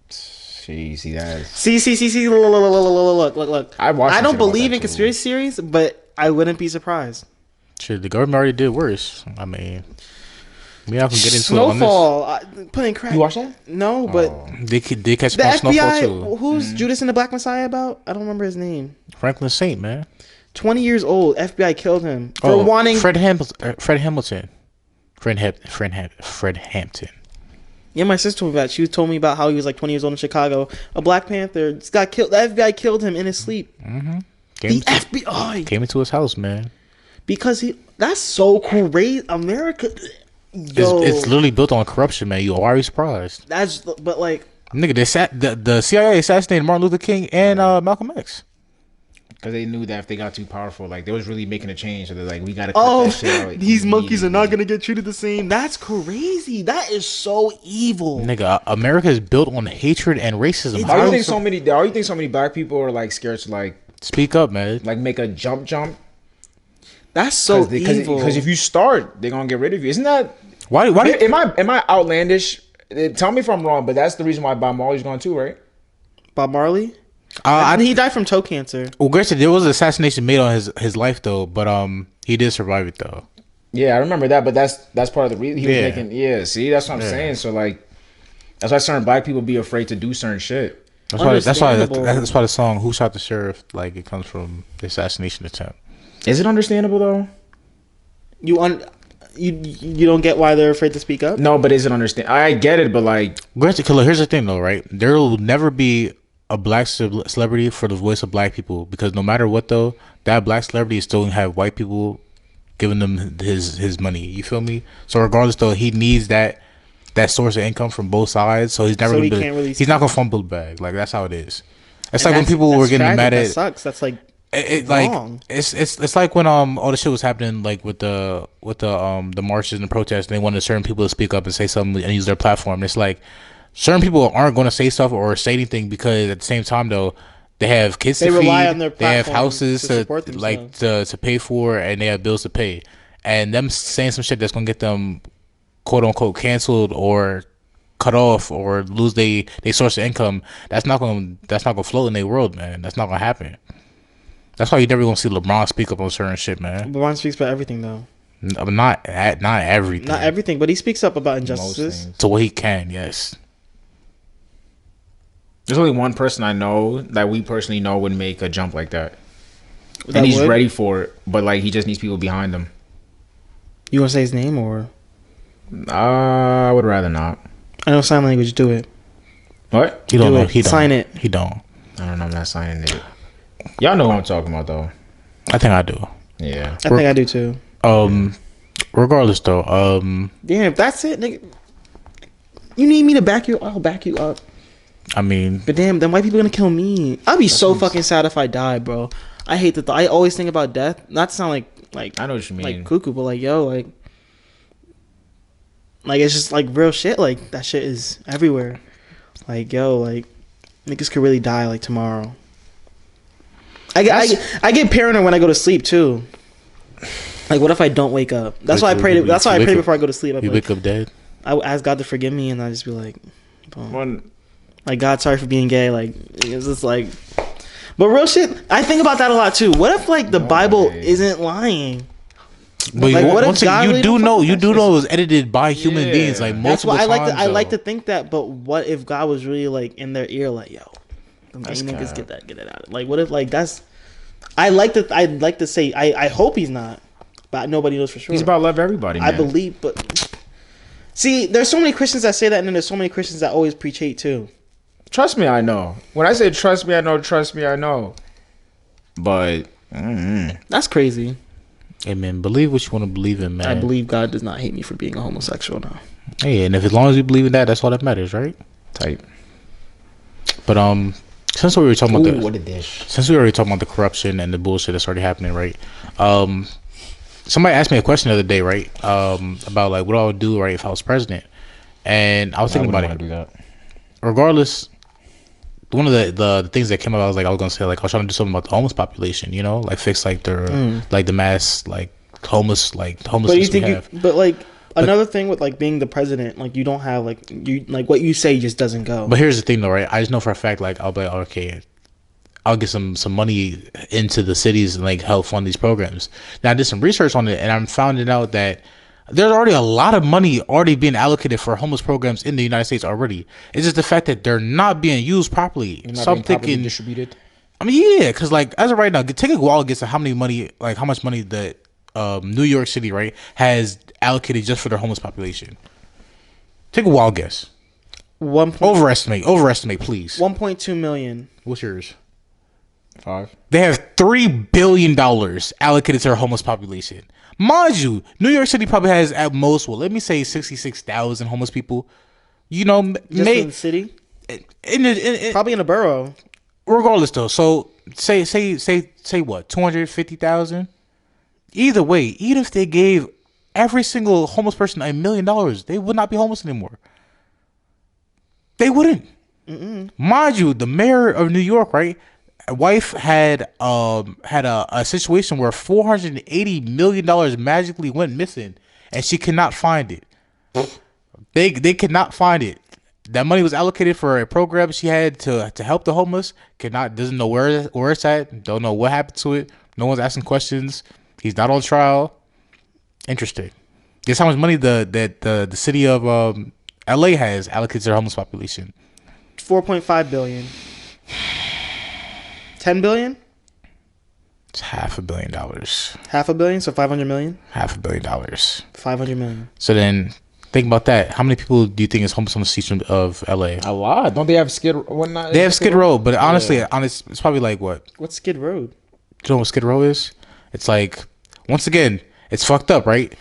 See that? See, look. I don't believe in conspiracy too. theories, but I wouldn't be surprised. Shit, the government already did worse. I mean, we not gonna get into Snowfall, putting crack. You watch that? No, but They catch the on Snowfall FBI. too. Who's Judas and the Black Messiah about? I don't remember his name. Franklin Saint, man. 20 years old. FBI killed him for wanting. Fred Hamilton. Yeah, my sister told me about. She told me about how he was like 20 years old in Chicago. A Black Panther just got killed. The FBI killed him in his sleep. Mm-hmm. The FBI came into his house, man. Because that's so crazy. America, yo, it's literally built on corruption, man. Why are you surprised? But like, nigga, the CIA assassinated Martin Luther King and Malcolm X. Because they knew that if they got too powerful, like they was really making a change. So they're like, we gotta cut that shit out. These monkeys are not gonna get treated the same. That's crazy. That is so evil. Nigga, America is built on hatred and racism. How do you think so many black people are like scared to like speak up, man? Like make a jump? That's so evil. Because if you start, they're gonna get rid of you. Isn't that why? Am I outlandish? Tell me if I'm wrong, but that's the reason why Bob Marley's gone too, right? Bob Marley? He died from toe cancer. Well, granted, there was an assassination made on his life though, but he did survive it though. Yeah, I remember that, but that's part of the reason he was making. Yeah, see, that's what I'm saying. So like, that's why certain black people be afraid to do certain shit. That's why the song "Who Shot the Sheriff" like it comes from the assassination attempt. Is it understandable though? You don't get why they're afraid to speak up? No, but is it understand? I get it, but like, granted, killer. Here's the thing though, right? There will never be a black celebrity for the voice of black people, because no matter what though, that black celebrity is still gonna have white people giving them his money. You feel me? So regardless though, he needs that source of income from both sides. So he's never he's not gonna fumble the bag. Like that's how it is. It's like when people were getting mad at. That sucks. That's like. Like it's like when all the shit was happening like with the marches and the protests, and they wanted certain people to speak up and say something and use their platform. It's like certain people aren't going to say stuff or say anything because at the same time though they have kids to feed, on their they have houses to pay for, and they have bills to pay, and them saying some shit that's going to get them quote unquote canceled or cut off or lose they source of income, that's not gonna float in their world, man. That's not gonna happen. That's why you never gonna see LeBron speak up on certain shit, man. LeBron speaks about everything, though. Not everything. Not everything, but he speaks up about injustices. To what he can, yes. There's only one person I know that we personally know would make a jump like that. And he's ready for it, but like he just needs people behind him. You want to say his name or? I would rather not. I know sign language. Do it. What? He don't know. Sign it. He don't. I don't know. I'm not signing it. Y'all know what I'm talking about, though. I think I do. Yeah, I think I do too. Regardless though, Damn, if that's it, nigga. You need me to back you? I'll back you up. I mean, But damn, then white people gonna kill me. I'd be so fucking sad if I die, bro. I hate the thought. I always think about death. Not to sound like I know what you mean. like cuckoo, but like yo, like it's just like real shit. Like that shit is everywhere. Like yo, like niggas could really die like tomorrow. I get paranoid when I go to sleep too. Like what if I don't wake up? That's why I pray. That's why I pray before I go to sleep. You wake up dead. I ask God to forgive me, and I just be like, One, like God, sorry for being gay. Like it's just like, but real shit. I think about that a lot too. What if like the Bible isn't lying? But Like, what if once again, God you really do don't know, fuck you with do that know it was edited by human Yeah. beings, like That's multiple why times. I like to think that. But what if God was really like in their ear, like yo, them gay That's niggas cap. get it out. Like what if like that's? I'd like to say I hope he's not, but nobody knows for sure. he's about to love everybody. Man. I believe, but see, there's so many Christians that say that, and then there's so many Christians that always preach hate too. Trust me, I know. When I say trust me, I know. Trust me, I know. But That's crazy. Hey man, believe what you want to believe in, man. I believe God does not hate me for being a homosexual now. Hey, and if as long as you believe in that, that's all that matters, right? type. But since we were talking about Ooh, what a dish. since we already talking about the corruption and the bullshit that's already happening, right? Somebody asked me a question the other day, right? About like what I would do, right, if I was president, and I was thinking about it. Do that. Regardless, one of the things that came up, I was gonna say like I was trying to do something about the homeless population, you know, like fix like their like the mass like homeless But you homelessness we think have. but like another thing with like being the president, like you don't have like you like what you say just doesn't go. But here's the thing though, right? I just know for a fact like I'll be like, okay, I'll get some money into the cities and like help fund these programs. Now I did some research on it and I'm finding out that there's already a lot of money already being allocated for homeless programs in the United States already. It's just the fact that they're not being used properly. So I'm thinking, distributed. I mean, yeah, because like as of right now, take a wild guess at how much money that New York City, right, has allocated just for their homeless population. Take a wild guess. Overestimate, please. 1.2 million. What's yours? 5. They have $3 billion allocated to their homeless population. Mind you, New York City probably has at most, well, let me say 66,000 homeless people. You know, Just in the city? Probably in a borough. Regardless, though, so say what, 250,000? Either way, even if they gave every single homeless person $1 million, they would not be homeless anymore. They wouldn't. Mind you, the mayor of New York, right? Wife had a situation where $480 million magically went missing, and she cannot find it. They cannot find it. That money was allocated for a program she had to help the homeless. Doesn't know where it's at. Don't know what happened to it. No one's asking questions. He's not on trial. Interesting. Guess how much money the city of LA has allocated to their homeless population? 4.5 billion. 10 billion? It's $500 million. Half a billion, so 500 million? $500 million. 500 million. So then, think about that. How many people do you think is homeless on the streets of LA? A lot. Don't they have Skid? Whatnot? They have Skid Row, but honestly, it's probably like what? What's Skid Road? Do you know what Skid Row is? It's like, once again, it's fucked up, right?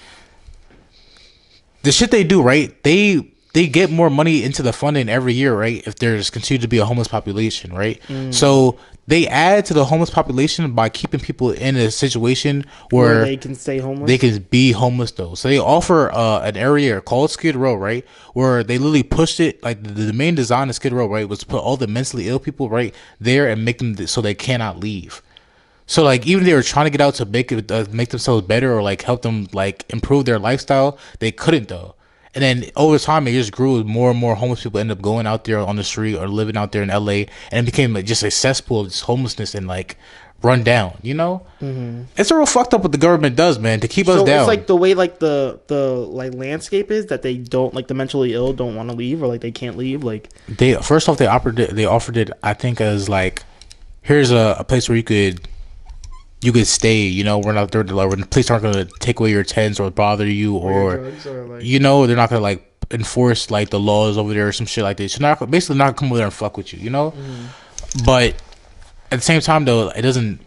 The shit they do, right? They get more money into the funding every year, right? If there's continued to be a homeless population, right? So they add to the homeless population by keeping people in a situation where they can stay homeless. they can be homeless though. So they offer an area called Skid Row, right? Where they literally pushed it, like the main design of Skid Row, right, was to put all the mentally ill people right there and make them so they cannot leave. So like even if they were trying to get out to make themselves better or like help them like improve their lifestyle, they couldn't though. And then over time, it just grew. More and more homeless people ended up going out there on the street or living out there in LA, and it became like just a cesspool of just homelessness and like run down. You know, it's a real fucked up what the government does, man, to keep us down. It's like the way like the like landscape is that they don't like the mentally ill don't want to leave or like they can't leave. Like they offered it. I think as like here's a place where you could stay, you know, we're not there to like, the police aren't gonna take away your tents or bother you or like, you know, they're not gonna like enforce like the laws over there or some shit like this. You're not basically not gonna come over there and fuck with you, you know. But at the same time though, it doesn't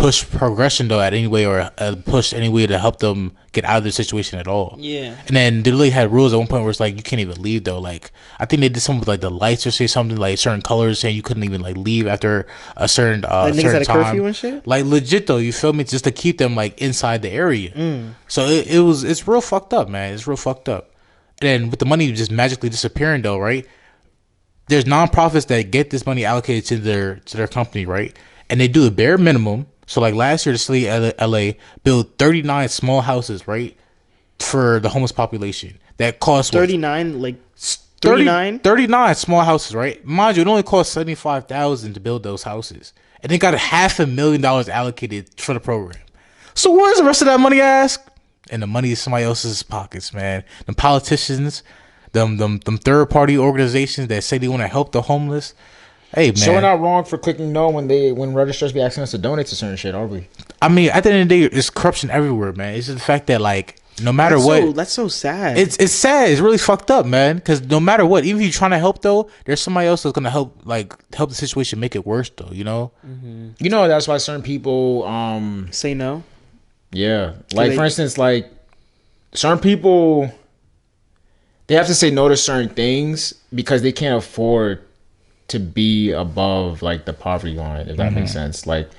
push progression though at any way, or push any way to help them get out of the situation at all. Yeah. And then they really had rules at one point where it's like you can't even leave though. Like I think they did something with like the lights or say something like certain colors saying you couldn't even like leave after a certain Like niggas certain had a time. curfew and shit. Like legit though, you feel me? Just to keep them like inside the area. So it's real fucked up, man. It's real fucked up. And then with the money just magically disappearing though, right? There's nonprofits that get this money allocated to their company, right? And they do the bare minimum. So like last year, the city of LA built 39 small houses, right, for the homeless population. That cost 39, like 39, 39 small houses, right? Mind you, it only cost $75,000 to build those houses, and they got $500,000 allocated for the program. So where's the rest of that money, I ask? And the money is somebody else's pockets, man. The politicians, them third party organizations that say they want to help the homeless. Hey man, So we're not wrong for clicking no when registrars be asking us to donate to certain shit, are we? I mean, at the end of the day, it's corruption everywhere, man. It's just the fact that like no matter what, that's so sad. it's sad. It's really fucked up, man. Because no matter what, even if you're trying to help though, there's somebody else that's gonna help the situation make it worse though. You know? You know that's why certain people say no. Yeah. Like for instance, like certain people they have to say no to certain things because they can't afford to be above like the poverty line, if that makes sense. Like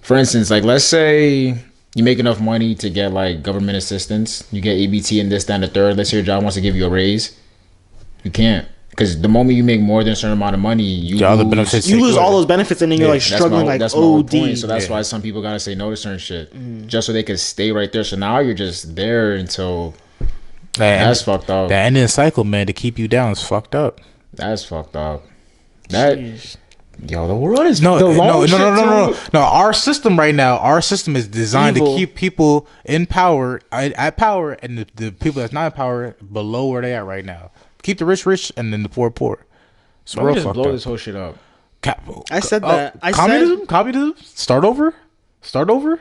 for instance, like let's say you make enough money to get like government assistance, you get EBT and this, that, and the third. Let's say your job wants to give you a raise, you can't, because the moment you make more than a certain amount of money, you lose all those benefits, and then you're like struggling like OD. So that's why some people gotta say no to certain shit just so they can stay right there. So now you're just there until that's fucked up. That ending cycle, man, to keep you down is fucked up. That's fucked up. Yo, the world is no. Our system right now, is designed Evil. to keep people in power, at power, and the people that's not in power below where they are right now. Keep the rich, and then the poor. So we just blow this whole shit up. I said that. Communism. Start over.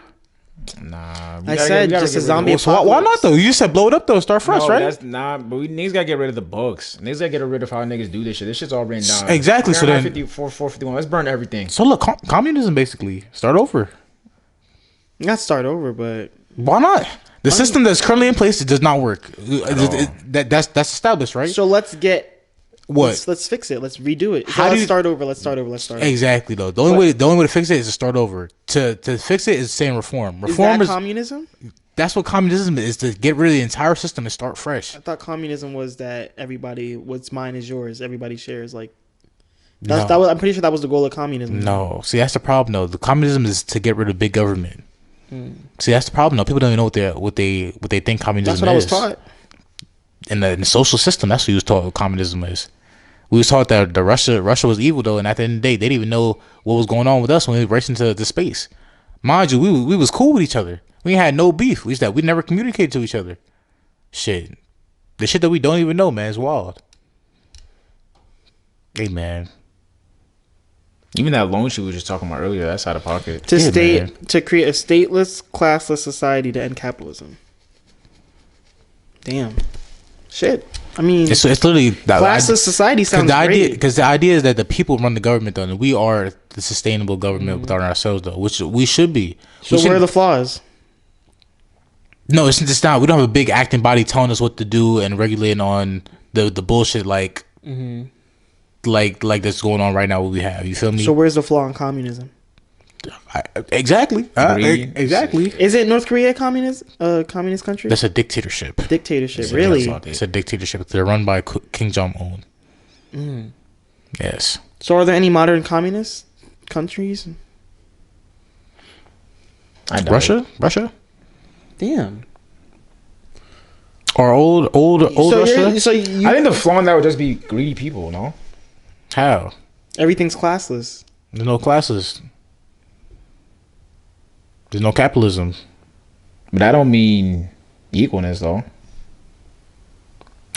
Nah, I said just a zombie apocalypse. So why not though? You just said blow it up though. Start fresh, right? That's not. But niggas gotta get rid of the books. Niggas gotta get rid of how niggas do this shit. This shit's all written down. Exactly. So then 451. Let's burn everything. So look, communism basically start over. Not start over, but why not? The system that's currently in place, it does not work. That's established, right? So let's get. What? Let's fix it. Let's redo it. So let's start over. Exactly though. The only way to fix it is to start over. To fix it is saying reform. Reform is communism. That's what communism is, to get rid of the entire system and start fresh. I thought communism was that everybody, what's mine is yours. Everybody shares. Like I'm pretty sure that was the goal of communism. No, see that's the problem though. The communism is to get rid of big government. See that's the problem though. People don't even know what they think communism is. That's what I was taught. In the social system, that's what you was taught what communism is. We was taught that Russia was evil though, and at the end of the day, they didn't even know what was going on with us when we raced into the space. Mind you, we was cool with each other. We had no beef. We never communicated to each other. Shit, the shit that we don't even know, man, is wild. Hey, man. Even that loan shit we were just talking about earlier, that's out of pocket. To create a stateless, classless society to end capitalism. Damn. Shit. I mean, it's literally classless society sounds great. Because the idea is that the people run the government, though, and we are the sustainable government without ourselves, though, which we should be. So where are the flaws? No, it's just not. We don't have a big acting body telling us what to do and regulating on the bullshit like that's going on right now. What we have, you feel me? So where's the flaw in communism? Exactly. Exactly. Is it North Korea communist country? That's a dictatorship. Really? It's a dictatorship. They're run by Kim Jong-un. Yes. So are there any modern communist countries? Russia? Damn. Or old Russia? I think the flaw in that would just be greedy people, no? How? Everything's classless. There's no classes. There's no capitalism. But that don't mean equalness, though.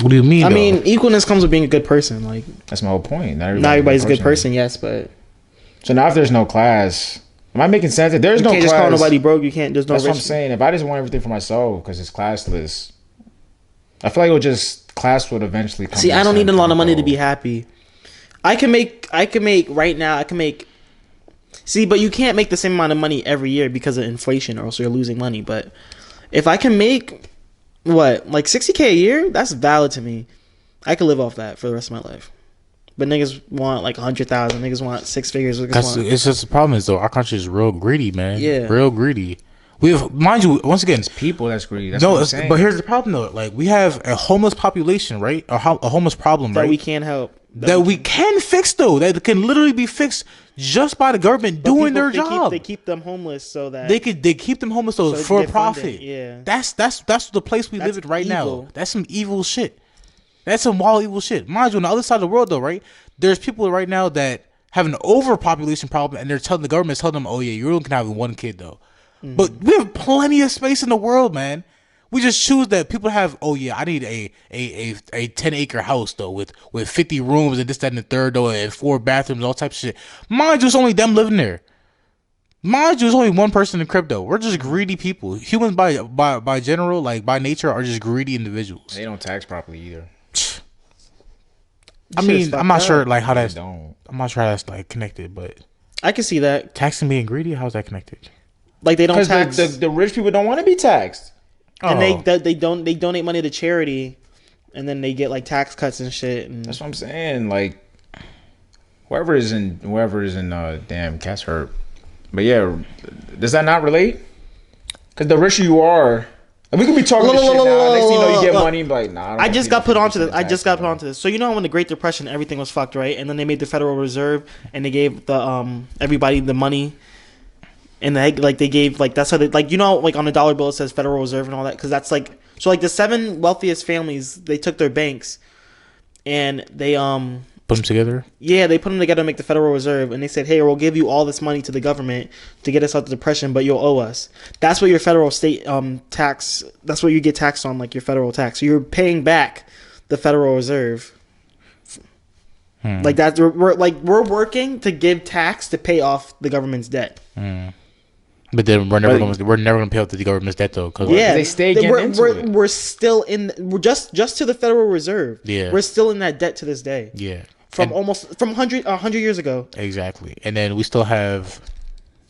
What do you mean? I mean, equalness comes with being a good person. Like that's my whole point. Not everybody's a good person, yes, but so now if there's no class, am I making sense? If there's no class, you can't just call nobody broke. You can't. There's no. That's what I'm saying. If I just want everything for myself because it's classless, I feel like class would eventually come. See, I don't need a lot of money to be happy. I can make right now. I can make See, but you can't make the same amount of money every year because of inflation, or else you're losing money. But if I can make like $60K a year, that's valid to me. I could live off that for the rest of my life. But niggas want like 100,000. Niggas want six figures. It's just the problem is though our country is real greedy, man. Yeah, real greedy. We have, mind you, once again, it's people that's greedy. That's what I'm saying. But here's the problem though. Like we have a homeless population, right? A homeless problem, that right? we can't help. That we can fix though. That can literally be fixed just by the government doing their job. They keep them homeless so that they keep them homeless so for profit. Yeah, that's the place we live in right now. That's some evil shit. That's some wild evil shit. Mind you, on the other side of the world though, right? There's people right now that have an overpopulation problem, and they're telling the government, telling them, "Oh yeah, you're only gonna have one kid though." Mm-hmm. But we have plenty of space in the world, man. We just choose that people have. Oh yeah, I need a 10-acre house though with 50 rooms and this, that, and the third though, and 4 bathrooms, all types of shit. Mind you, it's only them living there. Mind you, there's only one person in crypto. We're just greedy people. Humans by general, like by nature, are just greedy individuals. They don't tax properly either. I mean, I'm not sure like how that's. I'm not sure how that's like connected, but I can see that taxing being greedy. How's that connected? Like they don't tax the rich people don't want to be taxed, and they donate money to charity, and then they get like tax cuts and shit. And that's what I'm saying. Like whoever is in damn cat's hurt. But yeah, does that not relate? Because the richer you are. And we could be talking this shit now. Next thing you know, you get money. Like, nah. I just got put onto this. So you know when the Great Depression, everything was fucked, right? And then they made the Federal Reserve, and they gave the everybody the money, and they gave that's how they like on the dollar bill it says Federal Reserve and all that because that's like so like the 7 wealthiest families they took their banks, and they put them together. Yeah, they put them together to make the Federal Reserve, and they said, "Hey, we'll give you all this money to the government to get us out of the depression, but you'll owe us." That's what your federal state tax. That's what you get taxed on, like your federal tax. So you're paying back the Federal Reserve. Like that, we're working to give tax to pay off the government's debt. But then we're never gonna pay off the government's debt though. Cause they stay getting into it. We're still we're just to the Federal Reserve. Yeah, we're still in that debt to this day. Yeah. From 100 years ago. Exactly. And then we still have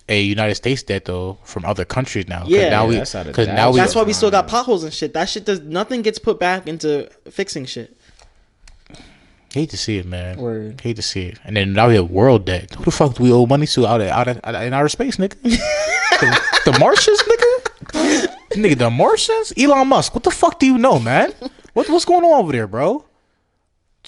a United States debt though from other countries now. Yeah. That's why we still got potholes and shit. That shit nothing gets put back into fixing shit. Hate to see it, man. Hate to see it. And then now we have world debt. Who the fuck do we owe money to out in outer space, nigga? the Martians, nigga? Nigga, the Martians? Elon Musk, what the fuck do you know, man? What's going on over there, bro?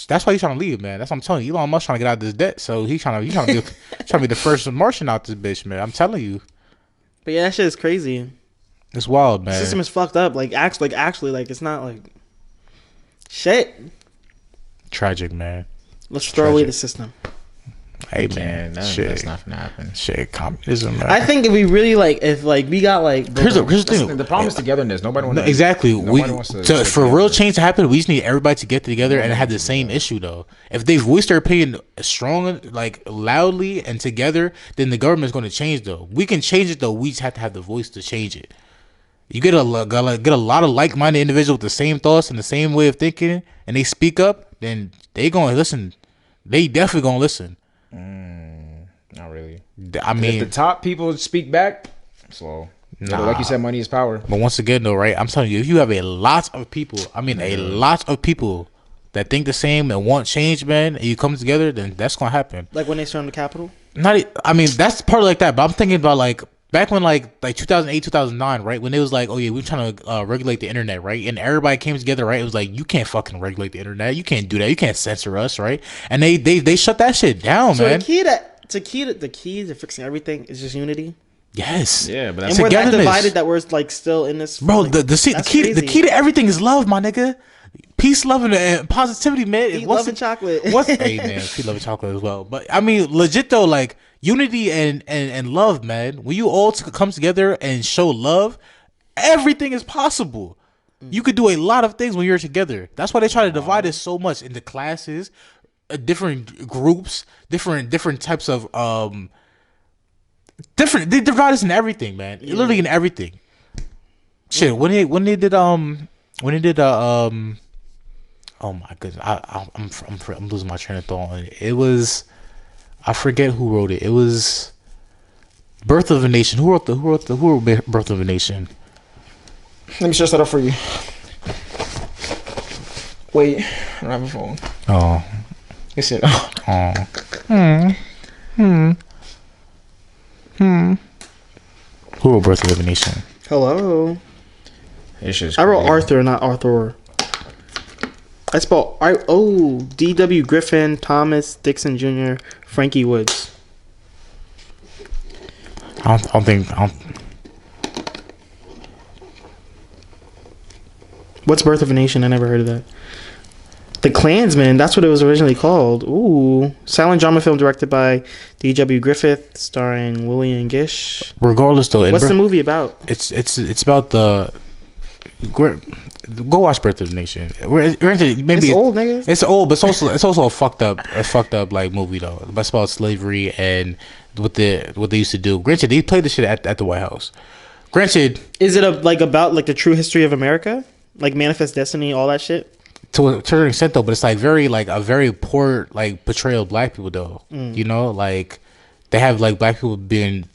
That's why he's trying to leave, man. That's what I'm telling you. Elon Musk trying to get out of this debt, so he's trying to be the first Martian out this bitch, man. I'm telling you. But yeah, that shit is crazy. It's wild, man. The system is fucked up. Actually, it's not like shit. Tragic, man. Let's throw away the system. Hey man, that's not gonna happen. Shit, communism, man. I think if we really we got here's the thing. The problem is togetherness. Nobody wants exactly. For real change to happen, we just need everybody to get together and have the same issue though. If they voice their opinion strong, like loudly and together, then the government's going to change though. We can change it though. We just have to have the voice to change it. You get a lot of like-minded individuals with the same thoughts and the same way of thinking, and they speak up, then they gonna listen. They definitely gonna listen. Not really. I mean, if the top people speak back, slow. Like you said, money is power. But once again, though, right? I'm telling you, if you have a lot of people that think the same and want change, man, and you come together, then that's gonna happen. Like when they stormed the Capitol. That's part of like that. But I'm thinking about like back when like 2008, 2009, right? When it was like, oh yeah, we're trying to regulate the internet, right? And everybody came together, right? It was like, you can't fucking regulate the internet. You can't do that. You can't censor us, right? And they shut that shit down, man. So the key to fixing everything is just unity. Yes. Yeah, but that's and we're that divided that we're like still in this. Bro, the key to everything is love, my nigga. Peace, love, and positivity, man. Eat love and chocolate. Hey man, peace, love, and chocolate as well. But I mean, legit though, like unity and love, man. When you all come together and show love, everything is possible. You could do a lot of things when you're together. That's why they try to divide us so much into classes, different groups, different types of different. They divide us in everything, man. Yeah. Literally in everything. Shit, when they did oh my goodness, I'm losing my train of thought. It was, I forget who wrote it. It was Birth of a Nation. Who wrote Birth of a Nation? Let me search that up for you. Wait, I don't have a phone. Oh. It said, Who wrote Birth of a Nation? Hello. It's I wrote Arthur, not Arthur. I spelled D.W. Griffin, Thomas Dixon Jr., Frankie Woods. I don't think. What's Birth of a Nation? I never heard of that. The Klansman, that's what it was originally called. Ooh. Silent drama film directed by D.W. Griffith, starring William Gish. Regardless, though, what's the movie about? It's about the. Go watch Birth of the Nation. Maybe it's old, nigga. It's old, but it's also a fucked up like movie though. It's about slavery and what they used to do. Granted, they played this shit at the White House. Granted, is it about the true history of America, like Manifest Destiny, all that shit? To a certain extent though, but it's like a very poor like portrayal of black people though. You know, like they have like black people being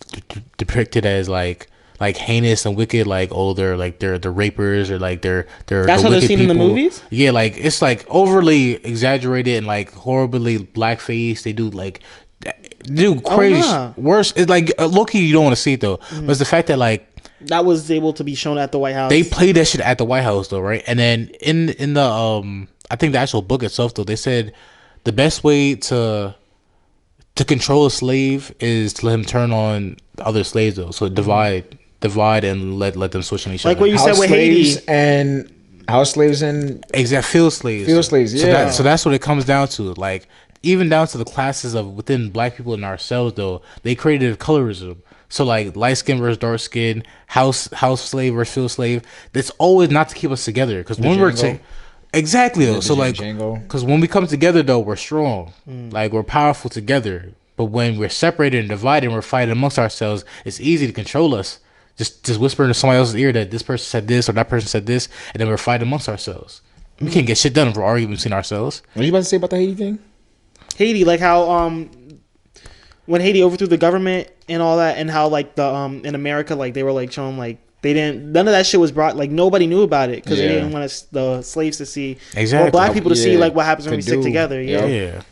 depicted as like heinous and wicked, like they're the rapers or like they're that's the what they're seen in the movies. Yeah, like it's like overly exaggerated and like horribly blackface. They do crazy worse. It's like low-key you don't want to see it though, but it's the fact that like that was able to be shown at the White House. They played that shit at the White House though, right? And then in the I think the actual book itself though, they said the best way to control a slave is to let him turn on other slaves though. So divide and let them switch on each other. Like what you said with Haiti and house slaves and field slaves. Yeah. So that's what it comes down to. Like even down to the classes of within black people and ourselves though, they created colorism. So like light skin versus dark skin, house slave versus field slave. That's always not to keep us together because when we're exactly though. So like because when we come together though, we're strong. Like we're powerful together. But when we're separated and divided and we're fighting amongst ourselves, it's easy to control us. Just whisper into somebody else's ear that this person said this or that person said this, and then we're fighting amongst ourselves. We can't get shit done if we're arguing between ourselves. What are you about to say about the Haiti thing? Haiti, like how when Haiti overthrew the government and all that, and how like the in America, like they were like showing like none of that shit was brought, like nobody knew about it because they didn't want the slaves to see or black people to see like what happens when we stick together. Yeah.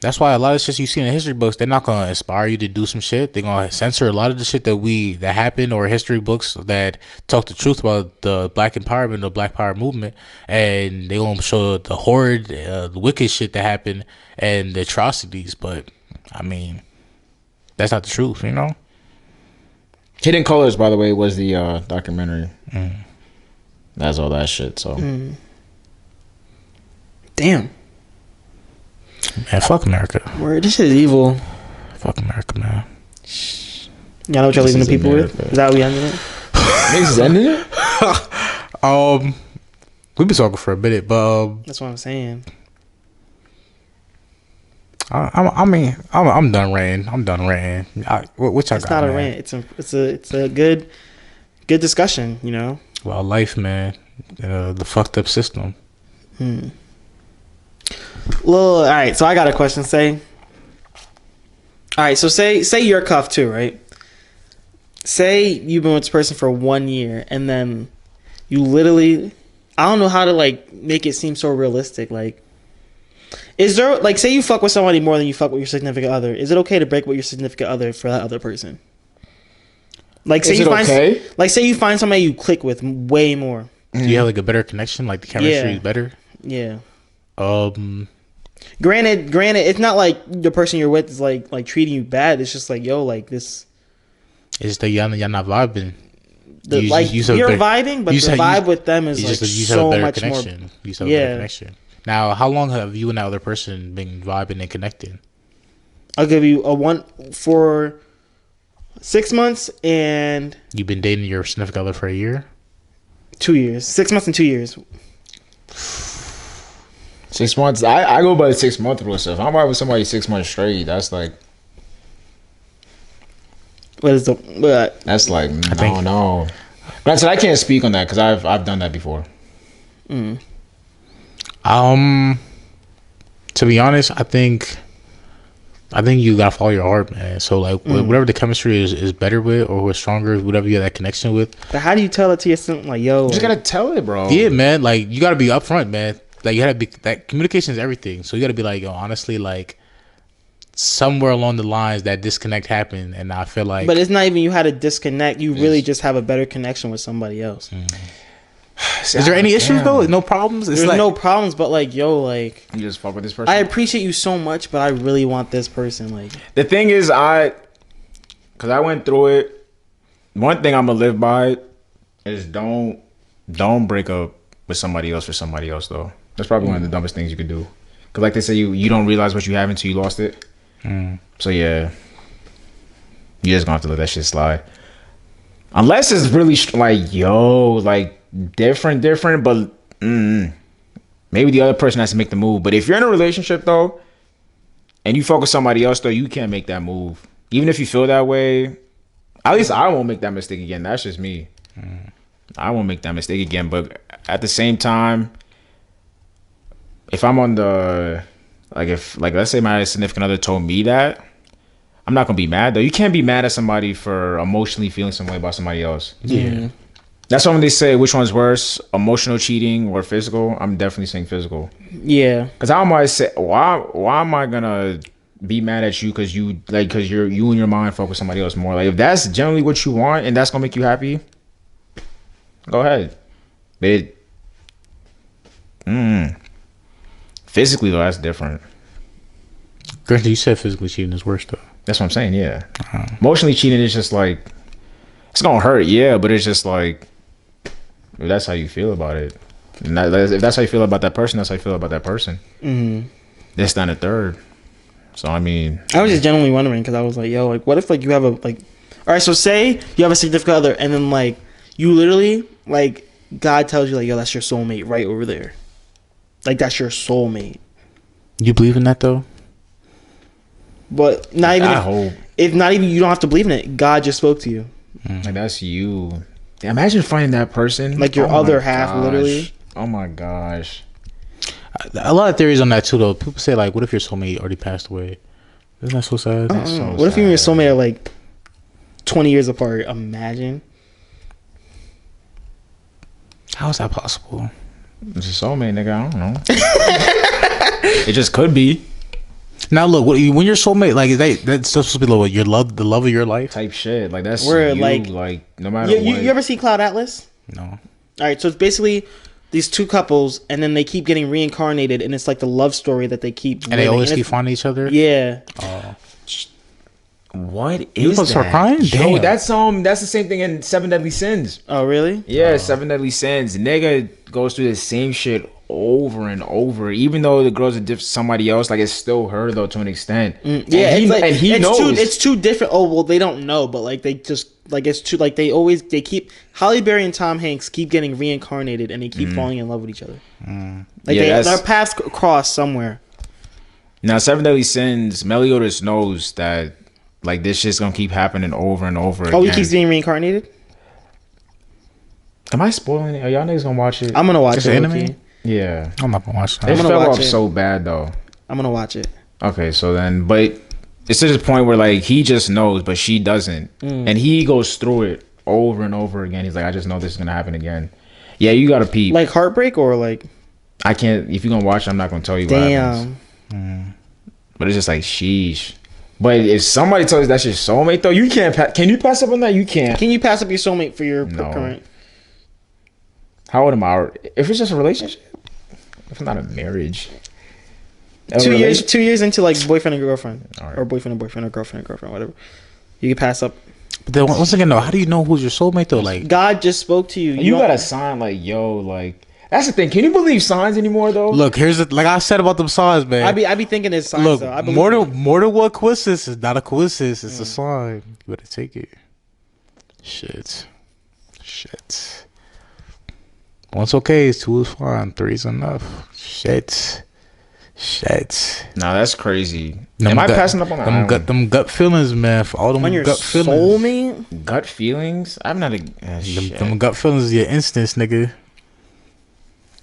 That's why a lot of shit you see in the history books, they're not gonna inspire you to do some shit. They're gonna censor a lot of the shit that happened, or history books that talk the truth about the black empowerment, the black power movement, and they gonna show the horrid, the wicked shit that happened and the atrocities. But I mean, that's not the truth, you know. Hidden Colors, by the way, was the documentary. That's all that shit. So, damn. Man, fuck America. Word, this shit is evil. Fuck America, man. Y'all know what y'all leaving the people with? Is that what we ended it? Niggas is ending it? We've been talking for a minute, but that's what I'm saying. I'm done ranting. What y'all got? It's not a rant. It's a good discussion. You know. Well, life, man. The fucked up system. All right, so I got a question. All right, so say you're cuffed too, right? Say you've been with this person for 1 year, and then you literally, I don't know how to like make it seem so realistic. Like, is there like, say you fuck with somebody more than you fuck with your significant other? Is it okay to break with your significant other for that other person? Like, say say you find somebody you click with way more. Do you have like a better connection? Like the chemistry is better. Yeah. Granted, it's not like the person you're with is like treating you bad. It's just like, yo, like this. It's just that y'all not vibing. You're vibing, but the vibe with them is like so much more. You have a better connection. Now, how long have you and that other person been vibing and connecting? I'll give you a one for 6 months, and you've been dating your significant other for a year. 2 years, 6 months and 2 years. 6 months. I go by the 6 month rule. So if I'm with somebody 6 months straight, that's like. What is the? That's like no. But I said I can't speak on that because I've done that before. To be honest, I think I think you gotta follow your heart, man. So like, whatever the chemistry is better with, or who's stronger, whatever you have that connection with. But how do you tell it to your son? Like, yo, You just gotta tell it, bro. Yeah, man. Like, you gotta be upfront, man. Like, you gotta be that communication is everything. So you gotta be like, yo, honestly, like, somewhere along the lines that disconnect happened, and I feel like. But it's not even you had a disconnect. You really just have a better connection with somebody else. Is there any issues though? No problems. It's There's like, no problems, but like, yo, like, You just fuck with this person. I appreciate you so much, but I really want this person. Like, The thing is, because I went through it. One thing I'm gonna live by is don't break up with somebody else for somebody else though. That's probably one of the dumbest things you could do. Because like they say, you don't realize what you have until you lost it. So yeah, you just gonna have to let that shit slide. Unless it's really like, yo, like different, but maybe the other person has to make the move. But if you're in a relationship though, and you fuck with somebody else though, you can't make that move. Even if you feel that way, at least I won't make that mistake again. That's just me. I won't make that mistake again. But at the same time, if I'm on the let's say my significant other told me that, I'm not gonna be mad though. You can't be mad at somebody for emotionally feeling some way about somebody else. yeah. That's why when they say which one's worse, emotional cheating or physical, I'm definitely saying physical. yeah, Because how am I say why am I gonna be mad at you because you in your mind fuck with somebody else more? Like if that's generally what you want and that's gonna make you happy, go ahead. But physically though, that's different. Granted, you said physically cheating is worse though. That's what I'm saying. Yeah, emotionally cheating is just like it's gonna hurt. Yeah, but it's just like if that's how you feel about it, and if that's how you feel about that person, that's how you feel about that person. This, that, and the third. So I mean, I was just genuinely wondering because I was like, yo, like, what if like you have a like, all right, so say you have a significant other, and then like you literally like God tells you like, yo, that's your soulmate right over there, like that's your soulmate. You believe in that though? But not even I hope if not even you don't have to believe in it. God just spoke to you. like that's you. Imagine finding that person, Like your Oh other my half, gosh. literally. Oh my gosh. A lot of theories on that too though. People say like, what if your soulmate already passed away? Isn't that so sad? That's so What if you and your sad. soulmate are like 20 years apart? Imagine. How is that possible? It's a soulmate, nigga. I don't know. It just could be Now look, when your soulmate like that's supposed to be like your love, the love of your life. type shit. Like that's Where, you, like no matter You, what. you ever see Cloud Atlas? No. All right, so it's basically these two couples, and then they keep getting reincarnated, and it's like the love story that they keep. And they living. always And keep it's- finding each other. Yeah. What You is supposed to start that? crying? Yo, Damn. that's the same thing in Seven Deadly Sins. Oh, really? Yeah, Seven Deadly Sins. Nigga goes through the same shit over and over. Even though the girl's somebody else, like it's still her though to an extent. Yeah, and he knows. it's two different. Oh well, they don't know, but like they just like it's too like they keep Halle Berry and Tom Hanks keep getting reincarnated, and they keep falling in love with each other. Like Yeah, their paths cross somewhere. Now, Seven Deadly Sins, Meliodas knows that like this shit's gonna keep happening over and over again. Oh, he keeps being reincarnated. Am I spoiling it? Are y'all niggas gonna watch it? I'm gonna watch It's it. an low-key. anime? Yeah. I'm not gonna watch It that. I'm gonna fell watch off it. so bad though. I'm gonna watch it. Okay, so then, but it's to the point where like he just knows, but she doesn't, and he goes through it over and over again. He's like, I just know this is gonna happen again. Yeah, you gotta peep. Like heartbreak or like I can't. If you're gonna watch it, I'm not gonna tell you what happens. damn. But it's just like sheesh. But if somebody tells you that's your soulmate though, you can't. Can you pass up on that? You can't. Can you pass up your soulmate for your No. current? How old am I? If it's just a relationship, if not a marriage. A 2 years. relation- 2 years into like boyfriend and girlfriend, All right. or boyfriend and boyfriend, or girlfriend and girlfriend, whatever. You can pass up. But then once again, though, how do you know who's your soulmate though? Like, God just spoke to you. You don't- got a sign like yo, like that's the thing. Can you believe signs anymore though? look, here's the like I said about them signs, man. I be thinking it's signs. Look, though. I believe more it. than one coincidence is not a coincidence. It's a sign. You better take it. Shit. Once okay, two is fine. Three is enough. Shit. Nah, that's crazy. Them Am I gut- passing up on them that? them gut feelings, man? For all them on your gut feelings. soulmate. Gut feelings? I'm not a Them gut feelings is your instance, nigga.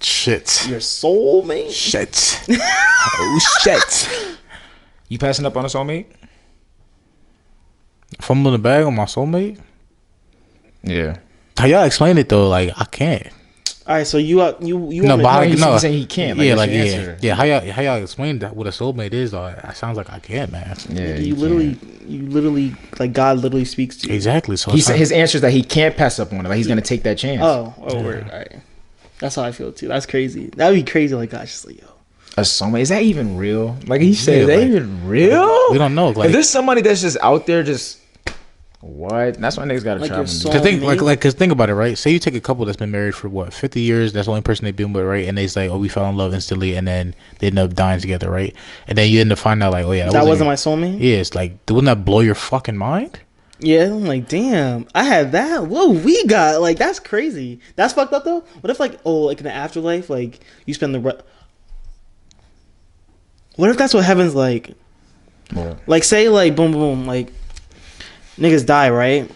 Shit. Your soulmate. Shit. Oh shit. You passing up on a soulmate? Fumble the bag on my soulmate. Yeah. How y'all explain it though? Like I can't. All right, so you No, but He's saying he can't. Like, yeah, that's like your yeah, answer. yeah. How y'all explain that what a soulmate is? Though it sounds like I can't, man. Yeah, you literally like God literally speaks to you. Exactly. So his answer is that he can't pass up on it. Like he's gonna take that chance. Word. All right, that's how I feel too. That's crazy. That'd be crazy. Like God's just like yo. A soulmate, is that even real? Like he said, is that like, even real? We don't know. Like if there's somebody that's just out there, just what? That's why niggas gotta Like travel. your and soul- do Cause think about it, right? Say you take a couple that's been married for what 50 years. That's the only person they've been with, right? And they say, oh, we fell in love instantly, and then they end up dying together, right? And then you end up finding out, like, oh yeah, That wasn't my soulmate. Yeah, it's like, wouldn't that blow your fucking mind? Yeah, I'm like, damn, I had that. Whoa, we got like that's crazy. That's fucked up though. What if like like in the afterlife, like you spend what if that's what heaven's like? What? Like say like boom boom like niggas die, right?